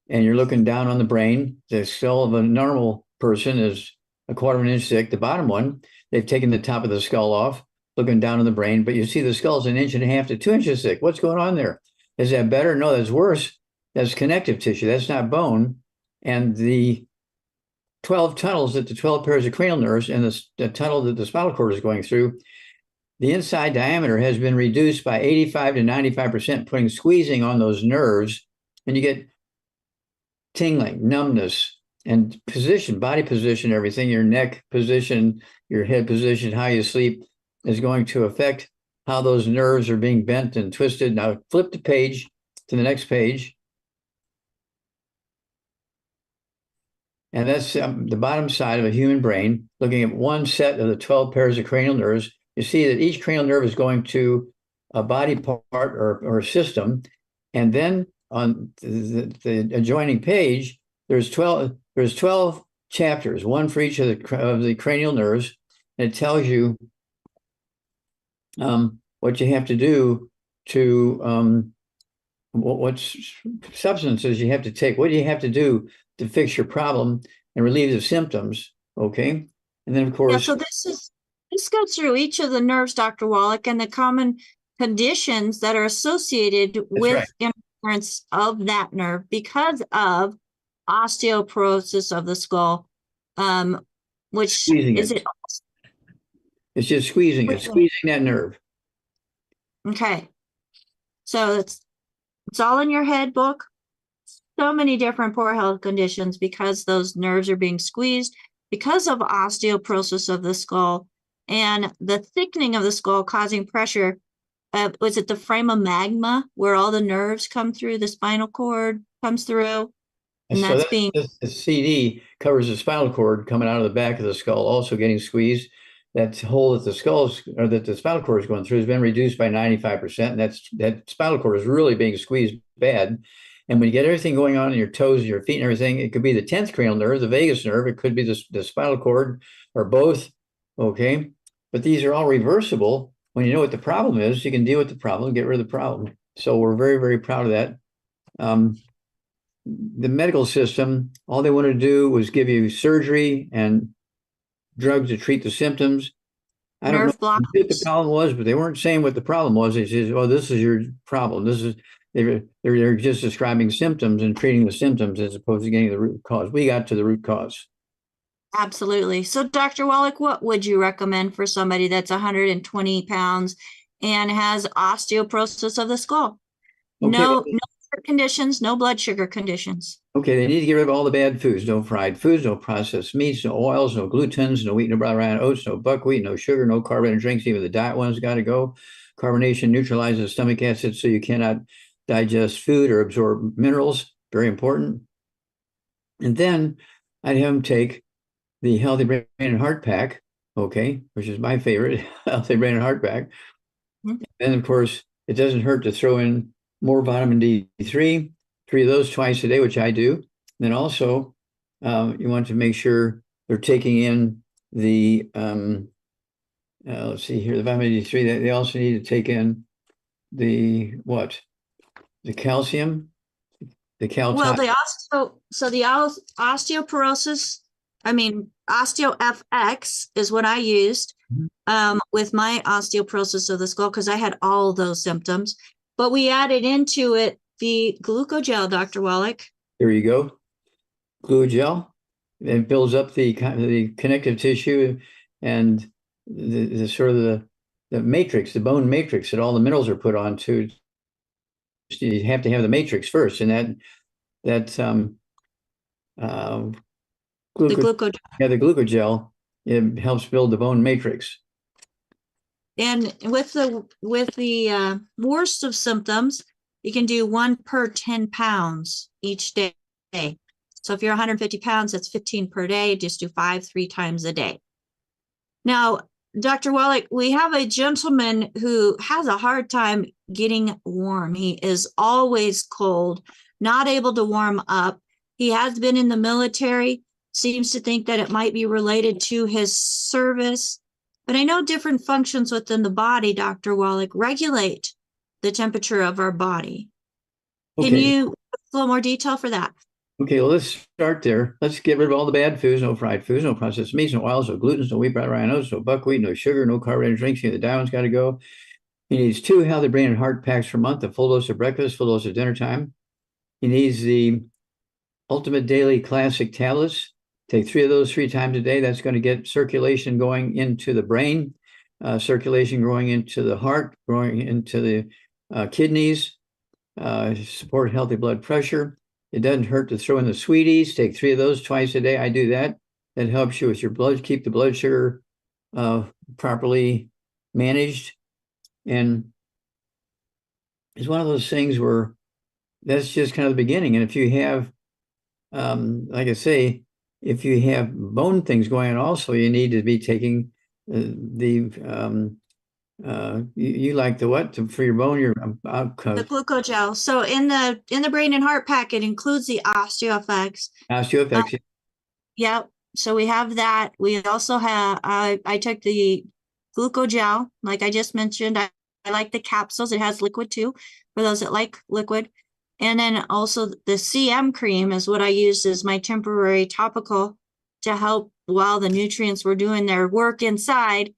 and you're looking down on the brain. The skull of a normal person is a quarter of an inch thick. The bottom one, they've taken the top of the skull off, looking down on the brain, but you see the skull's 1.5 inches to 2 inches thick. What's going on there? Is that better? No, that's worse. That's connective tissue. That's not bone. And the 12 tunnels that the 12 pairs of cranial nerves and the tunnel that the spinal cord is going through, the inside diameter has been reduced by 85 to 95%, putting squeezing on those nerves, and you get tingling, numbness, and position, body position, everything, your neck position, your head position, how you sleep is going to affect how those nerves are being bent and twisted. Now flip the page to the next page. And that's the bottom side of a human brain, looking at one set of the 12 pairs of cranial nerves. You see that each cranial nerve is going to a body part or system. And then on the adjoining page, there's 12 chapters, one for each of the cranial nerves. And it tells you what you have to do to what substances you have to take, what do you have to do to fix your problem and relieve the symptoms. Okay. And then of course, so this goes through each of the nerves, Dr. Wallach, and the common conditions that are associated with interference of that nerve because of osteoporosis of the skull, which is it. It's just squeezing that nerve. Okay. So it's all in your head book. So many different poor health conditions because those nerves are being squeezed because of osteoporosis of the skull and the thickening of the skull causing pressure. Was it the frame of magma where all the nerves come through, the spinal cord comes through? And so the CD covers the spinal cord coming out of the back of the skull, also getting squeezed. That hole that the spinal cord is going through has been reduced by 95%. And that spinal cord is really being squeezed bad. And when you get everything going on in your toes, your feet, and everything, it could be the 10th cranial nerve, the vagus nerve. It could be the spinal cord, or both. Okay, but these are all reversible. When you know what the problem is, you can deal with the problem, get rid of the problem. So we're very, very proud of that. The medical system, all they wanted to do was give you surgery and drugs to treat the symptoms. I don't know what the problem was, but they weren't saying what the problem was. They said, "Oh, this is your problem. This is." They're just describing symptoms and treating the symptoms as opposed to getting the root cause. We got to the root cause. Absolutely. So, Dr. Wallach, what would you recommend for somebody that's 120 pounds and has osteoporosis of the skull. Okay. No heart conditions, no blood sugar conditions. Okay, they need to get rid of all the bad foods. No fried foods, no processed meats, no oils, no glutens, no wheat, no brown oats, no buckwheat, no sugar, no carbonated drinks. Even the diet ones got to go. Carbonation neutralizes stomach acid, so you cannot digest food or absorb minerals. Very important. And then I'd have them take the Healthy Brain and Heart Pack, okay, which is my favorite, Healthy Brain and Heart Pack. Mhm. And of course, it doesn't hurt to throw in more vitamin D3, 3 of those twice a day, which I do. Then also, you want to make sure they're taking in the, let's see here, the vitamin D3. They also need to take in the what? The calcium, the Well, calcium. the osteoporosis, I mean, OsteoFX is what I used with my osteoporosis of the skull because I had all those symptoms. But we added into it the glucogel, Dr. Wallach. There you go. Glucogel. It builds up the connective tissue and the sort of the matrix, the bone matrix that all the minerals are put onto. You have to have the matrix first, and that The glucogel, glucogel. yeah, the glucogel, it helps build the bone matrix. And with the worst of symptoms, you can do 1 per 10 pounds each day. So if you're 150 pounds, that's 15 per day. Just do 5, 3 times a day. Now, Dr. Wallach, we have a gentleman who has a hard time getting warm. He is always cold, not able to warm up. He has been in the military, seems to think that it might be related to his service. But I know different functions within the body, Dr. Wallach, regulate the temperature of our body. Can Okay. you give a little more detail for that? Okay, well, let's start there. Let's get rid of all the bad foods, no fried foods, no processed meats, no oils, no glutens, no wheat, brown oats, no buckwheat, no sugar, no carbonated drinks. The diet one's got to go. He needs 2 Healthy Brain and Heart Packs per month, a full dose of breakfast, full dose of dinner time. He needs the Ultimate Daily Classic tablets. Take 3 of those 3 times a day. That's going to get circulation going into the brain, circulation going into the heart, going into the kidneys, support healthy blood pressure. It doesn't hurt to throw in the sweeties. Take 3 of those twice a day. I do that. That helps you with your blood, keep the blood sugar properly managed. And it's one of those things where that's just kind of the beginning. And if you have, like I say, if you have bone things going on also, you need to be taking you like the what for your bone? The glucogel. So in the Brain and Heart Pack, it includes the OsteoFX. Osteoporosis. Yeah. So we have that. We also have, I took the glucogel, like I just mentioned. I like the capsules. It has liquid too, for those that like liquid. And then also the CM cream is what I used as my temporary topical to help while the nutrients were doing their work inside,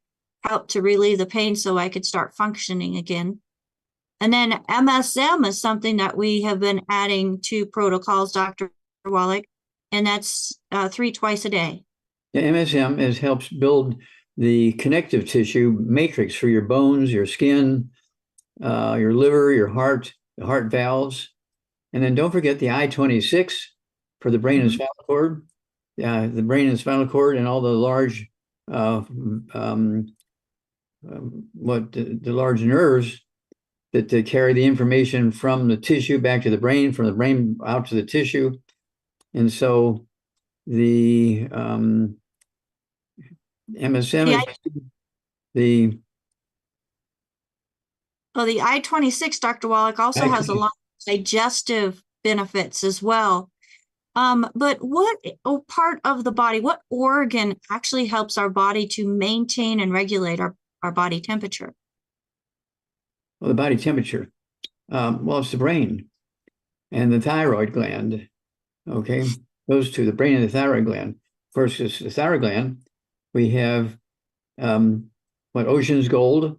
help to relieve the pain so I could start functioning again. And then MSM is something that we have been adding to protocols, Dr. Wallach, and that's 3 twice a day. Yeah, MSM helps build the connective tissue matrix for your bones, your skin, your liver, your heart, the heart valves. And then don't forget the I-26 for the brain and spinal cord. The brain and spinal cord and all the large, the large nerves that carry the information from the tissue back to the brain, from the brain out to the tissue. And so the MSM is the I-26, Dr. Wallach, also has a lot of digestive benefits as well. But what part of the body, what organ actually helps our body to maintain and regulate our body temperature? Well, the body temperature. Well, it's the brain and the thyroid gland. Okay, those two, the brain and the thyroid gland. First is the thyroid gland. We have Ocean's Gold.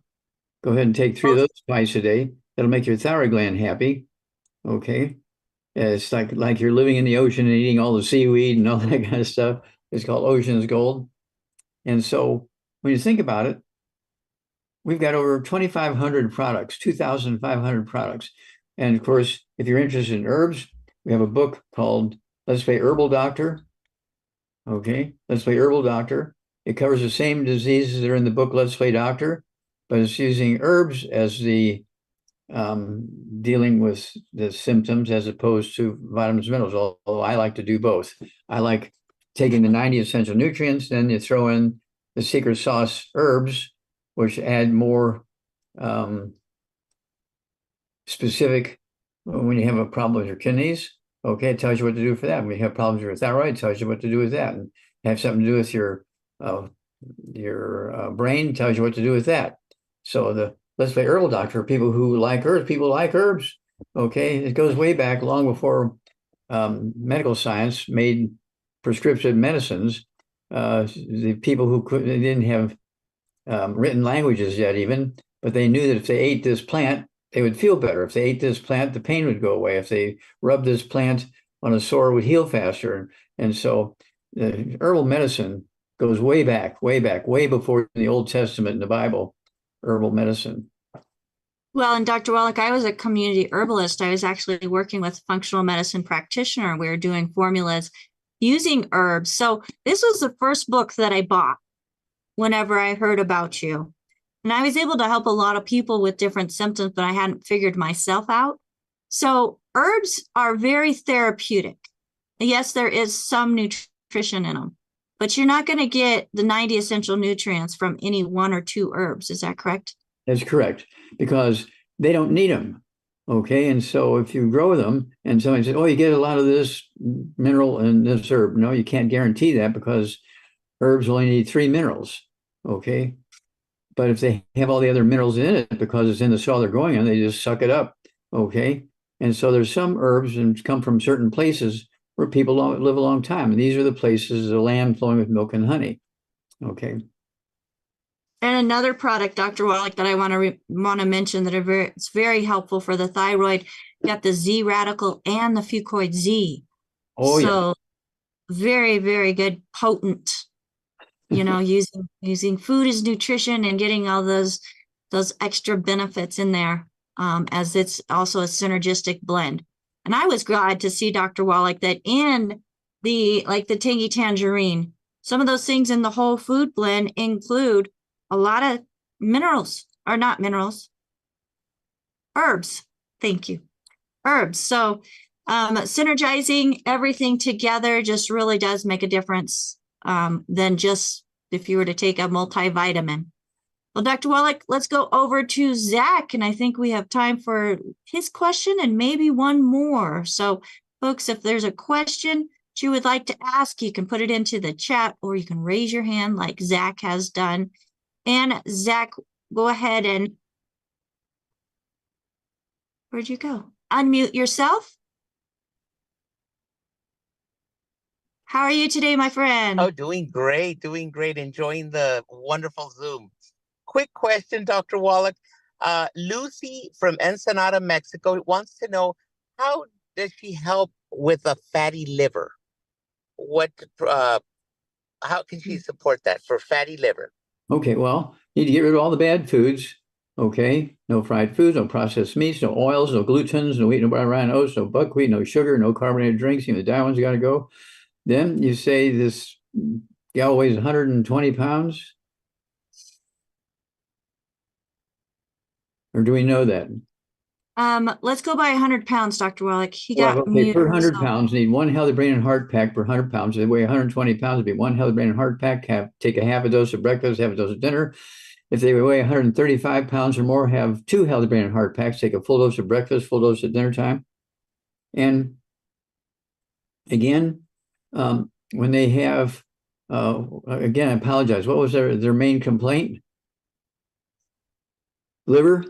Go ahead and take 3 of those twice a day. That'll make your thyroid gland happy. Okay. It's like you're living in the ocean and eating all the seaweed and all that kind of stuff. It's called Ocean's Gold. And so when you think about it, we've got over 2,500 products, 2,500 products. And of course, if you're interested in herbs, we have a book called Let's Play Herbal Doctor. Okay, Let's Play Herbal Doctor. It covers the same diseases that are in the book Let's Play Doctor, but it's using herbs as the dealing with the symptoms as opposed to vitamins and minerals, although I like to do both. I like taking the 90 essential nutrients, then you throw in the secret sauce herbs, which add more specific when you have a problem with your kidneys. Okay, it tells you what to do for that. When you have problems with your thyroid, it tells you what to do with that. And have something to do with your brain, tells you what to do with that. So the Let's Play Herbal Doctor for people who like herbs. People like herbs. Okay, it goes way back, long before medical science made prescriptive medicines. The people who they didn't have written languages yet, even, but they knew that if they ate this plant, they would feel better. If they ate this plant, the pain would go away. If they rubbed this plant on a sore, it would heal faster. And so the herbal medicine goes way back, way before the Old Testament and the Bible, herbal medicine. Well, and Dr. Wallach, I was a community herbalist. I was actually working with a functional medicine practitioner. We were doing formulas using herbs. So this was the first book that I bought whenever I heard about you. And I was able to help a lot of people with different symptoms, but I hadn't figured myself out. So herbs are very therapeutic. Yes, there is some nutrition in them, but you're not going to get the 90 essential nutrients from any one or two herbs. Is that correct? That's correct, because they don't need them. Okay, and so if you grow them and somebody says, oh, you get a lot of this mineral in this herb. No, you can't guarantee that, because herbs only need 3 minerals. Okay, but if they have all the other minerals in it because it's in the soil they're growing in, they just suck it up. Okay, and so there's some herbs and come from certain places where people live a long time, and these are the places, the land flowing with milk and honey. Okay. And another product, Dr. Wallach, that I want to mention that it's very helpful for the thyroid. You got the Z radical and the fucoid Z. Oh, so yeah. Very, very good, potent. Using food as nutrition and getting all those extra benefits in there, as it's also a synergistic blend. And I was glad to see, Dr. Wallach, that in the Tangy Tangerine, some of those things in the whole food blend include a lot of minerals, or not minerals, herbs. Thank you. Herbs. So synergizing everything together just really does make a difference than just if you were to take a multivitamin. Well, Dr. Wallach, let's go over to Zach, and I think we have time for his question and maybe one more. So, folks, if there's a question that you would like to ask, you can put it into the chat, or you can raise your hand like Zach has done. And Zach, go ahead and where'd you go? Unmute yourself. How are you today, my friend? Oh, doing great, enjoying the wonderful Zoom. Quick question, Dr. Wallach. Lucy from Ensenada, Mexico, wants to know, how does she help with a fatty liver? How can she support that for fatty liver? Okay, well, you need to get rid of all the bad foods. Okay, no fried foods, no processed meats, no oils, no glutens, no wheat, no brown oats, no buckwheat, no sugar, no carbonated drinks. The diet ones got to go. Then you say this gal weighs 120 pounds? Or do we know that? Let's go by 100 pounds, Dr. Wallach. He Well, got okay, muted, per 100 so. pounds, need 1 healthy brain and heart pack per 100 pounds. They weigh 120 pounds, it'd be 1 healthy brain and heart pack. Take a half a dose of breakfast, half a dose of dinner. If they weigh 135 pounds or more, have 2 healthy brain and heart packs. Take a full dose of breakfast, full dose at dinner time. And again, when they have, again, I apologize. What was their main complaint? Liver?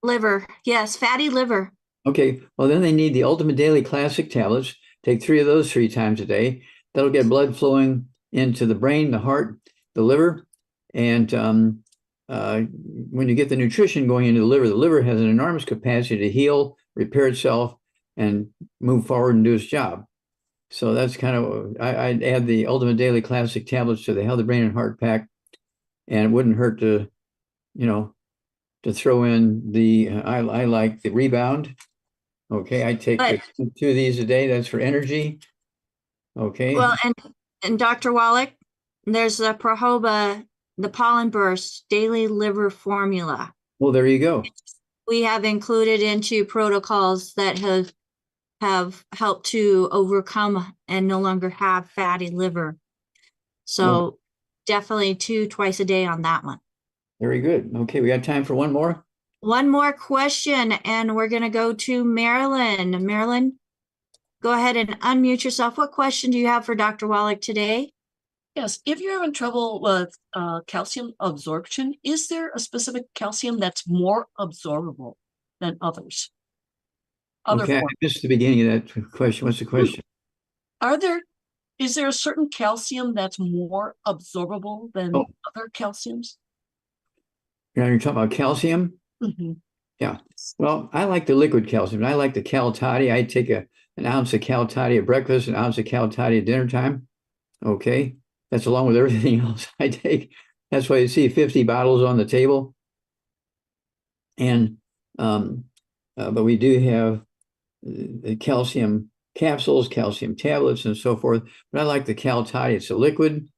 Liver, yes, fatty liver. Okay, well, then they need the Ultimate Daily Classic tablets. Take 3 of those 3 times a day. That'll get blood flowing into the brain, the heart, the liver. And when you get the nutrition going into the liver has an enormous capacity to heal, repair itself, and move forward and do its job. So that's kind of, I'd add the Ultimate Daily Classic tablets to the Healthy Brain and Heart Pack, and it wouldn't hurt to to throw in the, I like the Rebound. Okay, I take But- 2 of these a day. That's for energy. Okay. Well, and Dr. Wallach, there's the Prohoba, the Pollen Burst Daily Liver Formula. Well, there you go. We have included into protocols that have helped to overcome and no longer have fatty liver. So definitely 2 twice a day on that one. Very good. Okay, we got time for one more. One more question, and we're going to go to Marilyn. Marilyn, go ahead and unmute yourself. What question do you have for Dr. Wallach today? Yes, if you're having trouble with calcium absorption, is there a specific calcium that's more absorbable than others? Okay, I missed the beginning of that question. What's the question? Is there a certain calcium that's more absorbable than other calciums? You're talking about calcium? Mm-hmm. Yeah. Well, I like the liquid calcium. I like the Cal Toddy. I take an ounce of Cal Toddy at breakfast, an ounce of Cal Toddy at dinner time. Okay. That's along with everything else I take. That's why you see 50 bottles on the table. And, but we do have the calcium capsules, calcium tablets, and so forth. But I like the Cal Toddy. It's a liquid.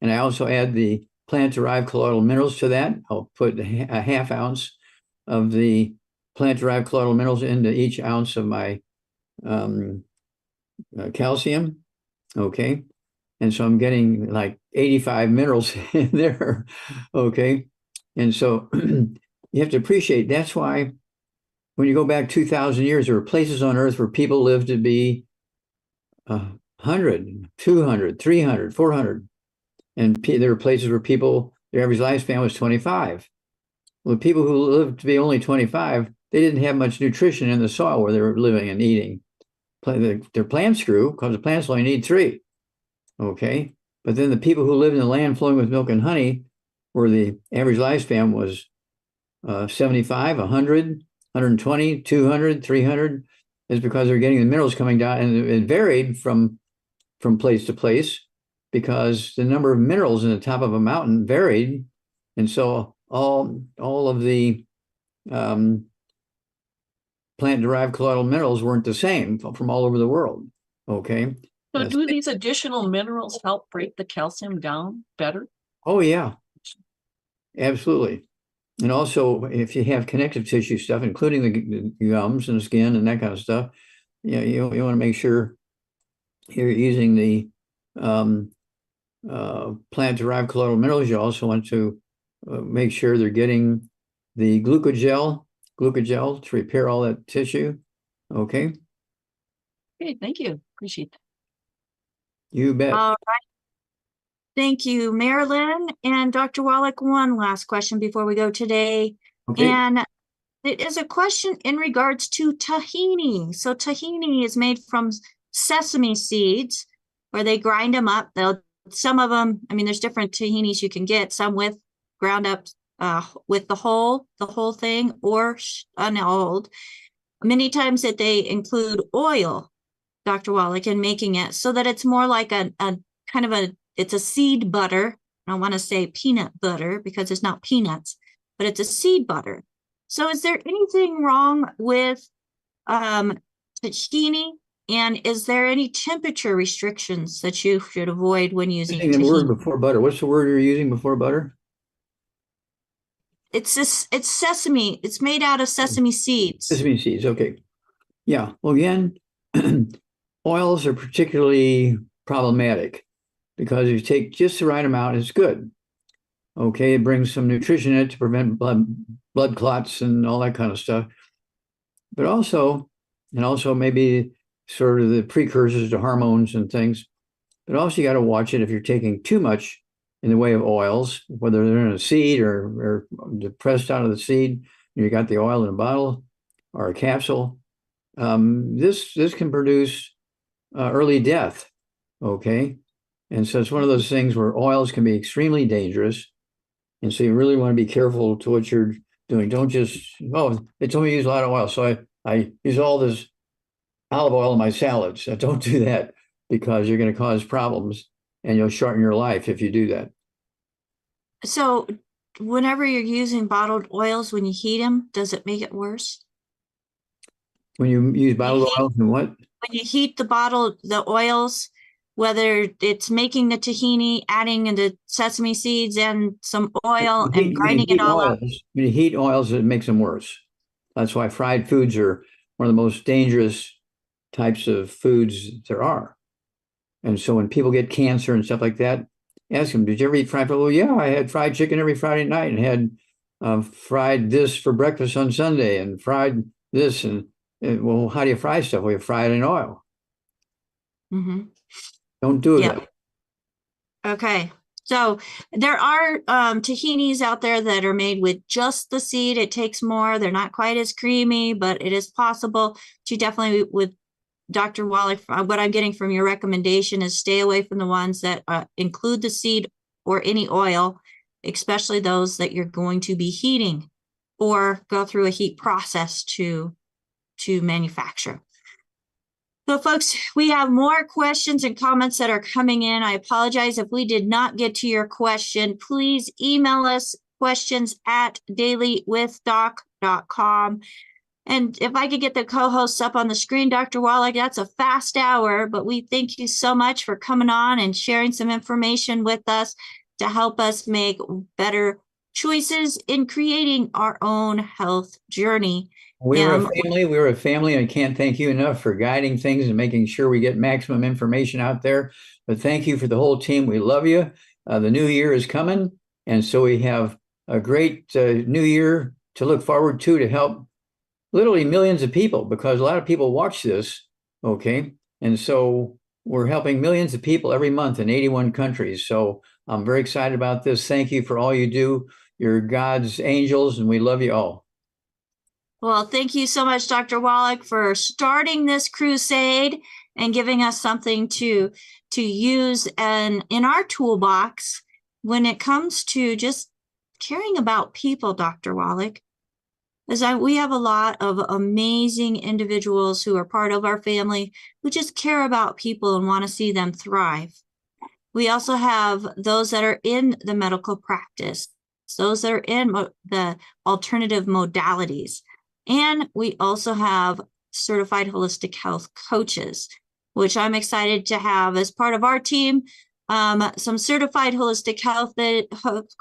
And I also add the plant-derived colloidal minerals to that. I'll put a half ounce of the plant-derived colloidal minerals into each ounce of my calcium. Okay. And so I'm getting like 85 minerals in there. Okay. And so you have to appreciate, that's why when you go back 2,000 years, there were places on earth where people lived to be 100, 200, 300, 400. And there were places where their average lifespan was 25. Well, the people who lived to be only 25, they didn't have much nutrition in the soil where they were living and eating. Their plants grew because the plants only need 3. Okay. But then the people who lived in the land flowing with milk and honey, where the average lifespan was 75, 100, 120, 200, 300, is because they're getting the minerals coming down, and it varied from place to place because the number of minerals in the top of a mountain varied. And so all of the plant-derived colloidal minerals weren't the same from all over the world. Okay. So do these additional minerals help break the calcium down better? Oh, yeah. Absolutely. And also, if you have connective tissue stuff, including the gums and skin and that kind of stuff, you want to make sure you're using the plant-derived colloidal minerals. You also want to make sure they're getting the glucogel to repair all that tissue. Okay. Okay, thank you. Appreciate that. You bet. All right. Thank you, Marilyn. And Dr. Wallach, one last question before we go today. Okay. And it is a question in regards to tahini. So tahini is made from sesame seeds, where they grind them up. Some of them, I mean, there's different tahinis you can get, some with ground up with the whole thing, or unoiled. Many times that they include oil, Dr. Wallach, in making it so that it's more like a kind of it's a seed butter. I don't want to say peanut butter because it's not peanuts, but it's a seed butter. So is there anything wrong with tahini? And is there any temperature restrictions that you should avoid when using the tahini? word before butter. What's the word you're using before butter? It's sesame. It's made out of sesame seeds. Sesame seeds. Okay. Yeah. Well, again, oils are particularly problematic because if you take just the right amount, it's good. Okay. It brings some nutrition in it to prevent blood clots and all that kind of stuff. But also maybe sort of the precursors to hormones and things. But also you got to watch it if you're taking too much in the way of oils, whether they're in a seed or pressed out of the seed, you got the oil in a bottle or a capsule. This can produce early death. Okay. And so it's one of those things where oils can be extremely dangerous. And so you really want to be careful to what you're doing. Don't just, they told me to use a lot of oil. So I use all this olive oil in my salads. Don't do that because you're going to cause problems and you'll shorten your life if you do that. So whenever you're using bottled oils, when you heat them, does it make it worse? When you use bottled oils and what? When you heat the oils, whether it's making the tahini, adding in the sesame seeds and some oil and grinding it all up. When you heat oils, it makes them worse. That's why fried foods are one of the most dangerous types of foods there are. And so when people get cancer and stuff like that, ask them, did you ever eat fried food? Well, yeah, I had fried chicken every Friday night and had fried this for breakfast on Sunday and fried this. And well, how do you fry stuff? Well, you fry it in oil. Mm-hmm. Don't do that. Okay. So there are tahinis out there that are made with just the seed. It takes more. They're not quite as creamy, but it is possible to definitely, with Dr. Wallach, what I'm getting from your recommendation is stay away from the ones that include the seed or any oil, especially those that you're going to be heating or go through a heat process to manufacture. So folks, we have more questions and comments that are coming in. I apologize if we did not get to your question. Please email us questions@dailywithdoc.com. And if I could get the co-hosts up on the screen, Dr. Wallach, that's a fast hour, but we thank you so much for coming on and sharing some information with us to help us make better choices in creating our own health journey. We were a family, and I can't thank you enough for guiding things and making sure we get maximum information out there. But thank you for the whole team. We love you. The new year is coming, and so we have a great new year to look forward to help literally millions of people, because a lot of people watch this, okay? And so we're helping millions of people every month in 81 countries. So I'm very excited about this. Thank you for all you do. You're God's angels, and we love you all. Well, thank you so much, Dr. Wallach, for starting this crusade and giving us something to use and in our toolbox when it comes to just caring about people, Dr. Wallach. We have a lot of amazing individuals who are part of our family who just care about people and want to see them thrive. We also have those that are in the medical practice, those that are in the alternative modalities. And we also have certified holistic health coaches, which I'm excited to have as part of our team. Some certified holistic health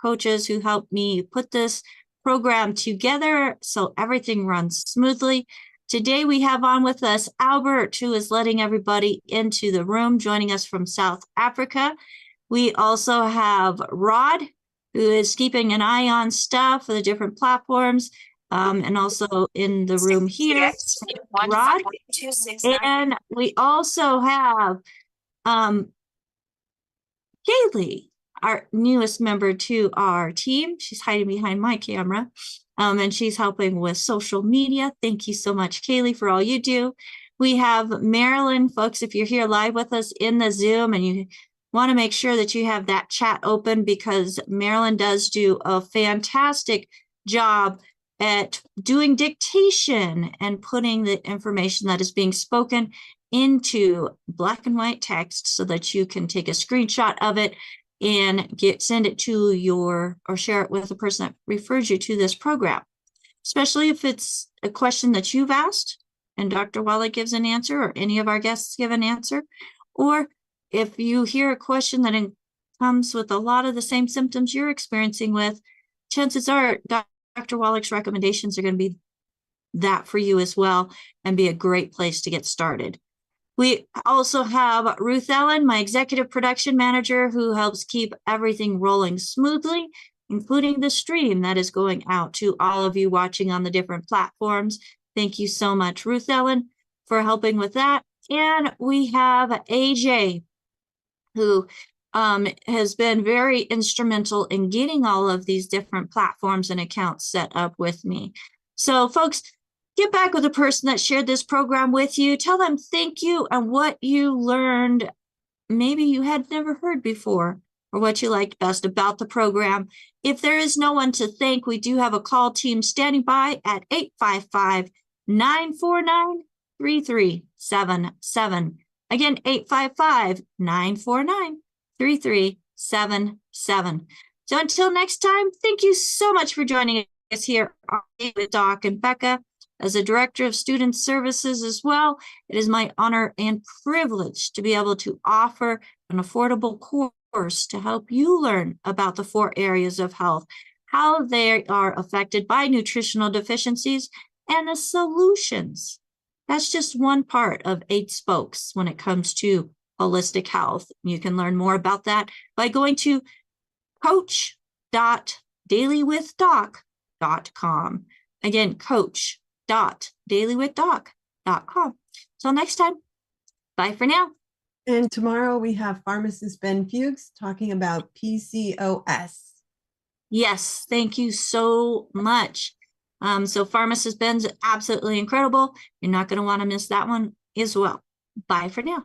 coaches who helped me put this program together so everything runs smoothly. Today we have on with us Albert, who is letting everybody into the room, joining us from South Africa. We also have Rod, who is keeping an eye on stuff for the different platforms, and also in the room here, Rod. And we also have Kaylee, our newest member to our team. She's hiding behind my camera, and she's helping with social media. Thank you so much, Kaylee, for all you do. We have Marilyn, folks. If you're here live with us in the Zoom and you want to make sure that you have that chat open, because Marilyn does do a fantastic job at doing dictation and putting the information that is being spoken into black and white text so that you can take a screenshot of it and send it to or share it with the person that refers you to this program, especially if it's a question that you've asked and Dr. Wallach gives an answer, or any of our guests give an answer, or if you hear a question that comes with a lot of the same symptoms you're experiencing with, chances are Dr. Wallach's recommendations are going to be that for you as well and be a great place to get started. We also have Ruth Ellen, my executive production manager, who helps keep everything rolling smoothly, including the stream that is going out to all of you watching on the different platforms. Thank you so much, Ruth Ellen, for helping with that. And we have AJ, who has been very instrumental in getting all of these different platforms and accounts set up with me. So, folks, get back with the person that shared this program with you. Tell them thank you and what you learned maybe you had never heard before, or what you liked best about the program. If there is no one to thank, we do have a call team standing by at 855-949-3377. Again, 855-949-3377. So until next time, thank you so much for joining us here with Doc and Becca. As a director of student services as well, it is my honor and privilege to be able to offer an affordable course to help you learn about the 4 areas of health, how they are affected by nutritional deficiencies, and the solutions. That's just one part of 8 spokes when it comes to holistic health. You can learn more about that by going to coach.dailywithdoc.com. Again, coach.dailywithdoc.com. Till next time, bye for now. And tomorrow we have pharmacist Ben Fuchs talking about PCOS. Yes, thank you so much. So pharmacist Ben's absolutely incredible. You're not going to want to miss that one as well. Bye for now.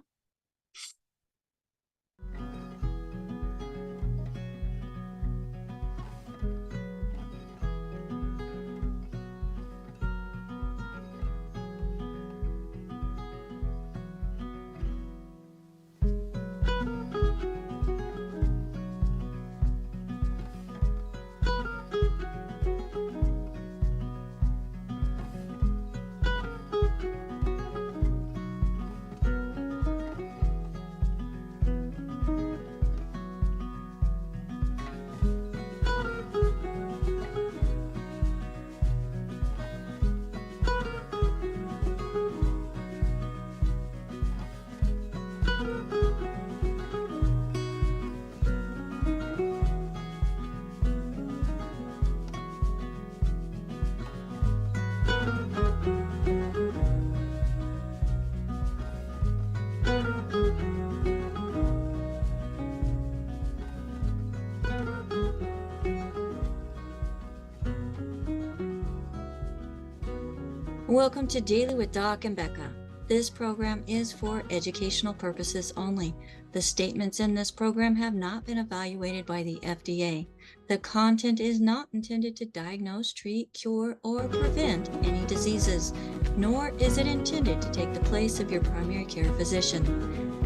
Welcome to Daily with Doc and Becca. This program is for educational purposes only. The statements in this program have not been evaluated by the FDA. The content is not intended to diagnose, treat, cure, or prevent any diseases, nor is it intended to take the place of your primary care physician.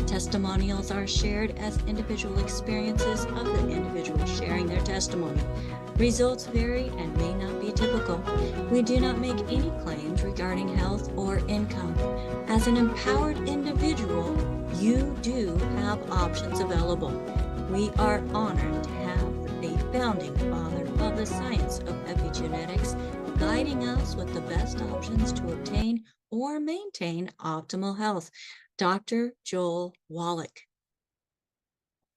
Testimonials are shared as individual experiences of the individual sharing their testimony. Results vary and may not be typical. We do not make any claims regarding health or income. As an empowered individual, you do have options available. We are honored to have the founding father of the science of epigenetics guiding us with the best options to obtain or maintain optimal health, Dr. Joel Wallach.